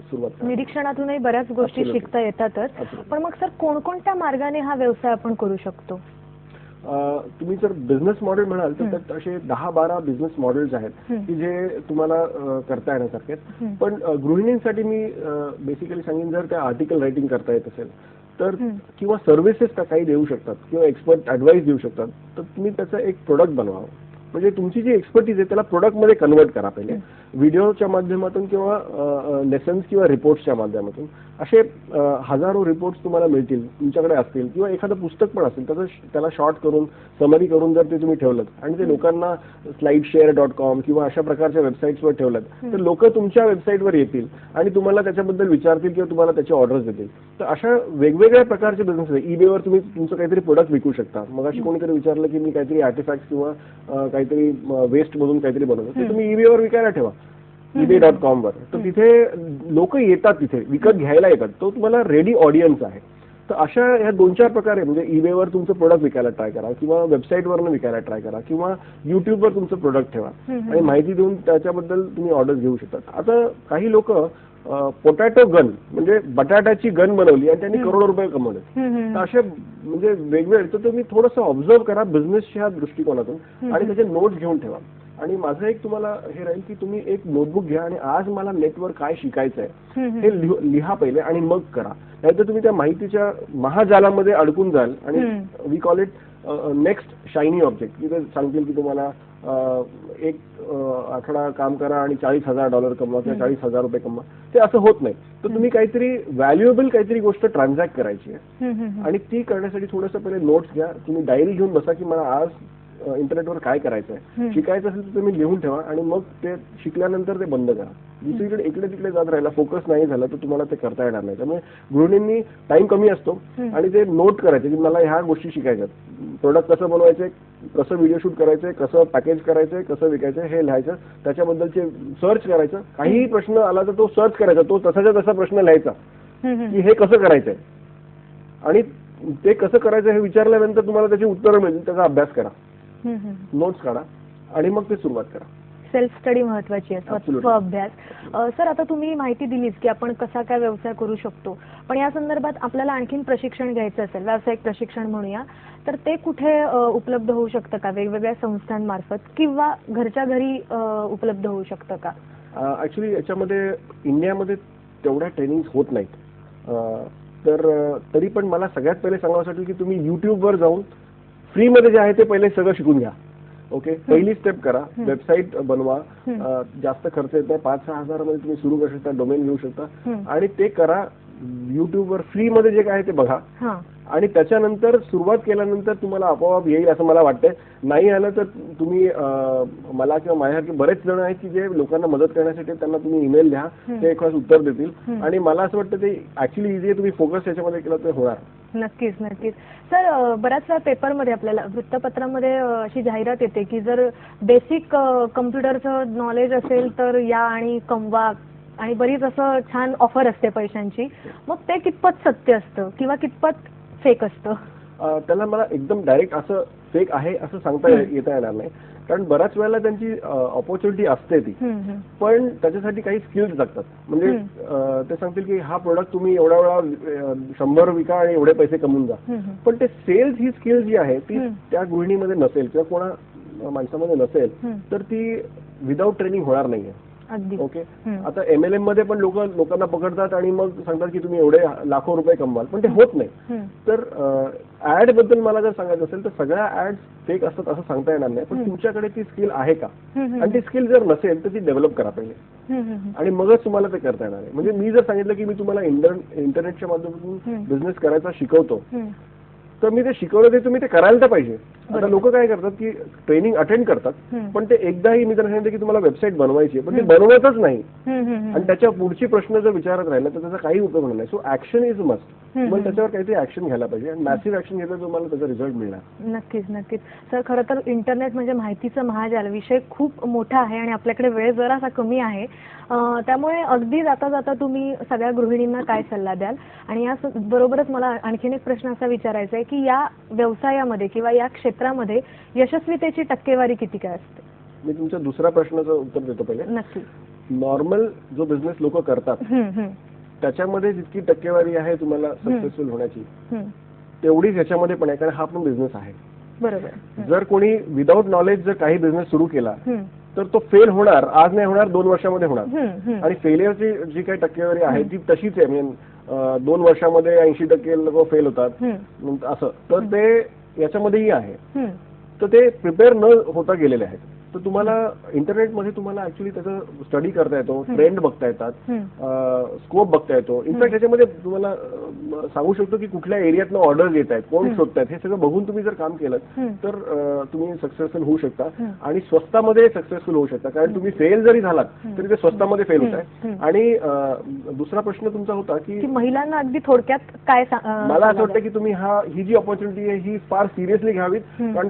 सुरुवात. निरीक्षणातूनही बऱ्याच गोष्टी शिकता येतातच. पण मग सर, कोणकोणत्या मार्गाने हा व्यवसाय आपण करू शकतो? तुम्ही जर बिझनेस मॉडेल म्हणाल तर त्यात असे 10-12 बिझनेस मॉडेल्स आहेत की जे तुम्हाला करता येण्यासारखे आहेत. पण गृहिणींसाठी मी बेसिकली सांगेन, जर त्या आर्टिकल रायटिंग करता येत असेल तर किंवा सर्व्हिसेस काही देऊ शकतात किंवा एक्सपर्ट ॲडवाईस देऊ शकतात, तर तुम्ही त्याचं एक प्रोडक्ट बनवावं. म्हणजे तुमची जी एक्सपर्टीज आहे त्याला प्रोडक्टमध्ये कन्वर्ट करा पहिले, व्हिडिओच्या माध्यमातून किंवा लेसन्स किंवा रिपोर्ट्सच्या माध्यमातून. असे हजारो रिपोर्ट्स तुम्हाला मिळतील, तुमच्याकडे असतील किंवा एखादं पुस्तक पण असेल, त्याला शॉर्ट करून समरी करून जर ते तुम्ही ठेवलं आणि ते लोकांना slideshare.com किंवा अशा प्रकारच्या वेबसाईट्सवर ठेवलं, तर लोक तुमच्या वेबसाईटवर येतील आणि तुम्हाला त्याच्याबद्दल विचारतील किंवा तुम्हाला त्याचे ऑर्डर्स देतील. तर अशा वेगवेगळ्या प्रकारचे बिझनेस आहे. ईबेवर तुम्ही तुमचं काहीतरी प्रोडक्ट विकू शकता. मग अशी कोणीतरी विचारलं की मी काहीतरी आर्टिफॅक्ट किंवा काहीतरी वेस्ट मधून काहीतरी बनवलं, तर तुम्ही ईबेवर विकायला ठेवा, ebay.com वर. तर तिथे लोक येतात, तिथे विकत घ्यायला येतात, तो तुम्हाला रेडी ऑडियन्स आहे. तर अशा ह्या 2-4 प्रकारे म्हणजे ईबेवर तुमचं प्रोडक्ट विकायला ट्राय करा किंवा वेबसाईटवरनं विकायला ट्राय करा किंवा युट्यूबवर तुमचं प्रोडक्ट ठेवा आणि माहिती देऊन त्याच्याबद्दल तुम्ही ऑर्डर घेऊ शकता. आता काही लोक पोटॅटो गन म्हणजे बटाट्याची गन बनवली आणि त्यांनी करोडो रुपये कमवले. तर असे म्हणजे वेगवेगळे. तर तुम्ही थोडंसं ऑब्झर्व्ह करा बिझनेसच्या दृष्टिकोनातून आणि त्याचे नोट्स घेऊन ठेवा आणि माझं एक तुम्हाला हे राहील की तुम्ही एक नोटबुक घ्या आणि आज मला नेटवर काय शिकायचं आहे हे लिहा पहिले आणि मग करा. नाहीतर तुम्ही त्या माहितीच्या महाजालामध्ये अडकून जाल आणि we call it next shiny object, की ते सांगतील की तुम्हाला एक आठवडा काम करा आणि $40,000 कमवा किंवा ₹40,000 कमवा. ते असं होत नाही. तर तुम्ही काहीतरी व्हॅल्युएबल काहीतरी गोष्ट ट्रान्झॅक्ट करायची आहे आणि ती करण्यासाठी थोडंसं पहिले नोट्स घ्या. तुम्ही डायरी घेऊन बसा की मला आज इंटरनेटवर काय करायचं आहे, शिकायचं असेल तर तुम्ही लिहून ठेवा आणि मग ते शिकल्यानंतर ते बंद करा. दुसरीकडे इकडे तिकडे जात राहिला, फोकस नाही झाला तर तुम्हाला ते करता येणार नाही. त्यामुळे गृहिणींनी टाइम कमी असतो आणि ते नोट करायचे की मला ह्या गोष्टी शिकायच्यात. प्रोडक्ट कसं बनवायचे, कसं व्हिडिओ शूट करायचंय, कसं पॅकेज करायचंय, कसं विकायचं हे लिहायचं. त्याच्याबद्दलचे सर्च करायचं. काहीही प्रश्न आला तर तो सर्च करायचा, तो तसाच्या तसा प्रश्न लिहायचा की हे कसं करायचंय आणि ते कसं करायचं हे विचारल्यानंतर तुम्हाला त्याची उत्तरं मिळतील. त्याचा अभ्यास करा, नोट्स काढा आणि मग ते सुरुवात करा. सेल्फ स्टडी महत्वाची आहे, स्वतः अभ्यास. सर, आता तुम्ही माहिती दिलीच की आपण कसा काय व्यवसाय करू शकतो, पण या संदर्भात आपल्याला आणखीन प्रशिक्षण घ्यायचं असेल, व्यावसायिक प्रशिक्षण म्हणूया, तर ते कुठे उपलब्ध होऊ शकतं का? वेगवेगळ्या संस्थांमार्फत किंवा घरच्या घरी उपलब्ध होऊ शकतं का? ऍक्च्युली याच्यामध्ये इंडियामध्ये तेवढ्या ट्रेनिंग होत नाहीत. तर तरी पण मला सगळ्यात पहिले सांगावं वाटेल की तुम्ही युट्यूबवर जाऊन फ्रीमध्ये जे आहे ते पहिले सगळं शिकून घ्या. ओके, पहिली स्टेप करा, वेबसाईट बनवा. जास्त खर्च येत नाही, 5-6 हजारामध्ये तुम्ही सुरू करू शकता, डोमेन घेऊ शकता आणि ते करा. युट्यूबवर फ्रीमध्ये जे काय ते बघा आणि त्याच्यानंतर सुरुवात केल्यानंतर तुम्हाला आपोआप येईल असं मला वाटतंय. नाही आलं तर तुम्ही मला किंवा माझ्यासारखे बरेच जण आहेत की जे लोकांना मदत करण्यासाठी त्यांना तुम्ही ईमेल लिहा, ते एक वेळेस उत्तर देतील आणि मला असं वाटतं ते ऍक्च्युली इझी आहे. तुम्ही फोकस याच्यामध्ये केलं तर होणार. नक्कीच नक्कीच. सर, बऱ्याच वेळा पेपरमध्ये आपल्याला वृत्तपत्रामध्ये अशी जाहिरात येते की जर बेसिक कम्प्युटरचं नॉलेज असेल तर या आणि कमवा आणि बरीच असं छान ऑफर असते पैशांची. मग ते कितपत सत्य असतं किंवा कितपत फेक असतं? त्याला मला एकदम डायरेक्ट असं फेक आहे असं सांगता येता येणार नाही, कारण बऱ्याच वेळेला त्यांची ऑपॉर्च्युनिटी असते ती, पण त्याच्यासाठी काही स्किल्स लागतात. म्हणजे ते सांगतील की हा प्रोडक्ट तुम्ही एवढ्या वेळा 100 विका आणि एवढे पैसे कमवून जा, पण ते सेल्स ही स्किल जी आहे ती त्या गृहिणीमध्ये नसेल किंवा कोणा माणसामध्ये नसेल तर ती विदाऊट ट्रेनिंग होणार नाहीये. ओके, आता MLM मध्ये पण लोकांना पकडतात आणि मग सांगतात की तुम्ही एवढे लाखो रुपये कमवाल, पण ते होत नाही. तर ऍड बद्दल मला जर सांगायचं असेल तर सगळ्या ऍड फेक असतात असं सांगता येणार नाही, पण तुमच्याकडे ती स्किल आहे का आणि ती स्किल जर नसेल तर ती डेव्हलप करा पहिले आणि मगच तुम्हाला ते करता येणार आहे. म्हणजे मी जर सांगितलं की मी तुम्हाला इंटरनेटच्या माध्यमातून बिझनेस करायचा शिकवतो तर मी ते शिकवलं ते तुम्ही ते करायला तर पाहिजे. आता लोक काय करतात की ट्रेनिंग अटेंड करतात पण ते एकदाही मी त्यांना सांगितलं की तुम्हाला वेबसाईट बनवायची आहे पण ते बनवतच नाही आणि त्याच्या पुढची प्रश्न जर विचारत राहिला तर त्याचा काही उपयोग होणार नाही. So action is must. मग त्याच्यावर काहीतरी ऍक्शन घ्यायला पाहिजे आणि मॅसिव्ह ऍक्शन घेतलं तुम्हाला त्याचा रिझल्ट मिळणार. नक्कीच नक्कीच. सर, खरं तर इंटरनेट म्हणजे माहितीचं महाजाल विषय खूप मोठा आहे आणि आपल्याकडे वेळ जरासा कमी आहे, त्यामुळे अगदी जाता जाता तुम्ही सगळ्या गृहिणींना काय सल्ला द्याल? आणि या बरोबरच मला आणखीन एक प्रश्न असा विचारायचा आहे की या व्यवसायामध्ये किंवा या क्षेत्रामध्ये यशस्वीतेची टक्केवारी किती काय असते? मी तुमच्या दुसऱ्या प्रश्नाचं उत्तर देतो पहिले. नक्की. नॉर्मल जो बिझनेस लोक करतात त्याच्यामध्ये जितकी टक्केवारी आहे तुम्हाला सक्सेसफुल होण्याची तेवढीच ह्याच्यामध्ये पण आहे, कारण हा पण बिझनेस आहे. बरोबर. जर कोणी विदाऊट नॉलेज जर काही बिझनेस सुरू केला तर तो फेल होणार, आज नाही होणार, 2 वर्षामध्ये होणार. आणि फेलियरची जी काही टक्केवारी आहे ती तशीच आहे. म्हणजे 2 वर्षामध्ये 80% लोक फेल होतात असं, तर ते याच्यामध्येही आहे. तर ते प्रिपेअर न होता गेलेले आहेत. तर तुम्हाला इंटरनेटमध्ये तुम्हाला ऍक्च्युली त्याचा स्टडी करता येतो, ट्रेंड बघता येतात, स्कोप बघता येतो. इनफॅक्ट त्याच्यामध्ये तुम्हाला सांगू शकतो की कुठल्या एरियातनं ऑर्डर येत आहेत, कोण शोधतायत, हे सगळं बघून तुम्ही जर काम केलं तर तुम्ही सक्सेसफुल होऊ शकता आणि स्वस्तामध्ये सक्सेसफुल होऊ शकता. कारण तुम्ही फेल जरी झालात तरी ते स्वस्तामध्ये फेल होत आहे. आणि दुसरा प्रश्न तुमचा होता की महिलांना अगदी थोडक्यात काय? मला असं वाटतं की तुम्ही ही जी ऑपॉर्च्युनिटी आहे ही फार सिरियसली घ्यावीत, कारण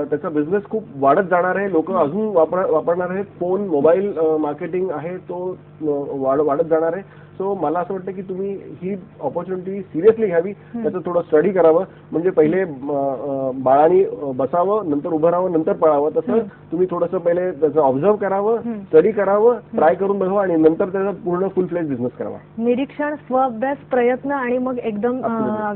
त्याचा बिझनेस खूप वाढत जाणार आहे. लोक अजून वापरणार आहेत. फोन, मोबाईल मार्केटिंग आहे तो वाढत जाणार आहे. सो मला असं वाटतं की तुम्ही ही ऑपॉर्च्युनिटी सिरियसली घ्यावी, त्याचं थोडं स्टडी करावं. म्हणजे पहिले बाळाने बसावं, नंतर उभं राहावं, नंतर पळावं. तसं तुम्ही थोडंसं पहिले त्याचं ऑब्झर्व करावं, स्टडी करावं, ट्राय करून बघावं आणि नंतर त्याचा पूर्ण फुल फ्लेज बिझनेस करावा. निरीक्षण, स्वअभ्यास, प्रयत्न आणि मग एकदम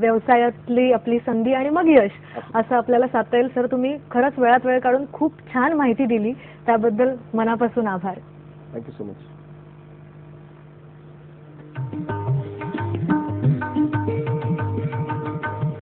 व्यवसायातली आपली संधी आणि मग यश असं आपल्याला साधता येईल. सर, तुम्ही खरंच वेळात वेळ काढून खूप छान माहिती दिली, त्याबद्दल मनापासून आभार. Thank you so much.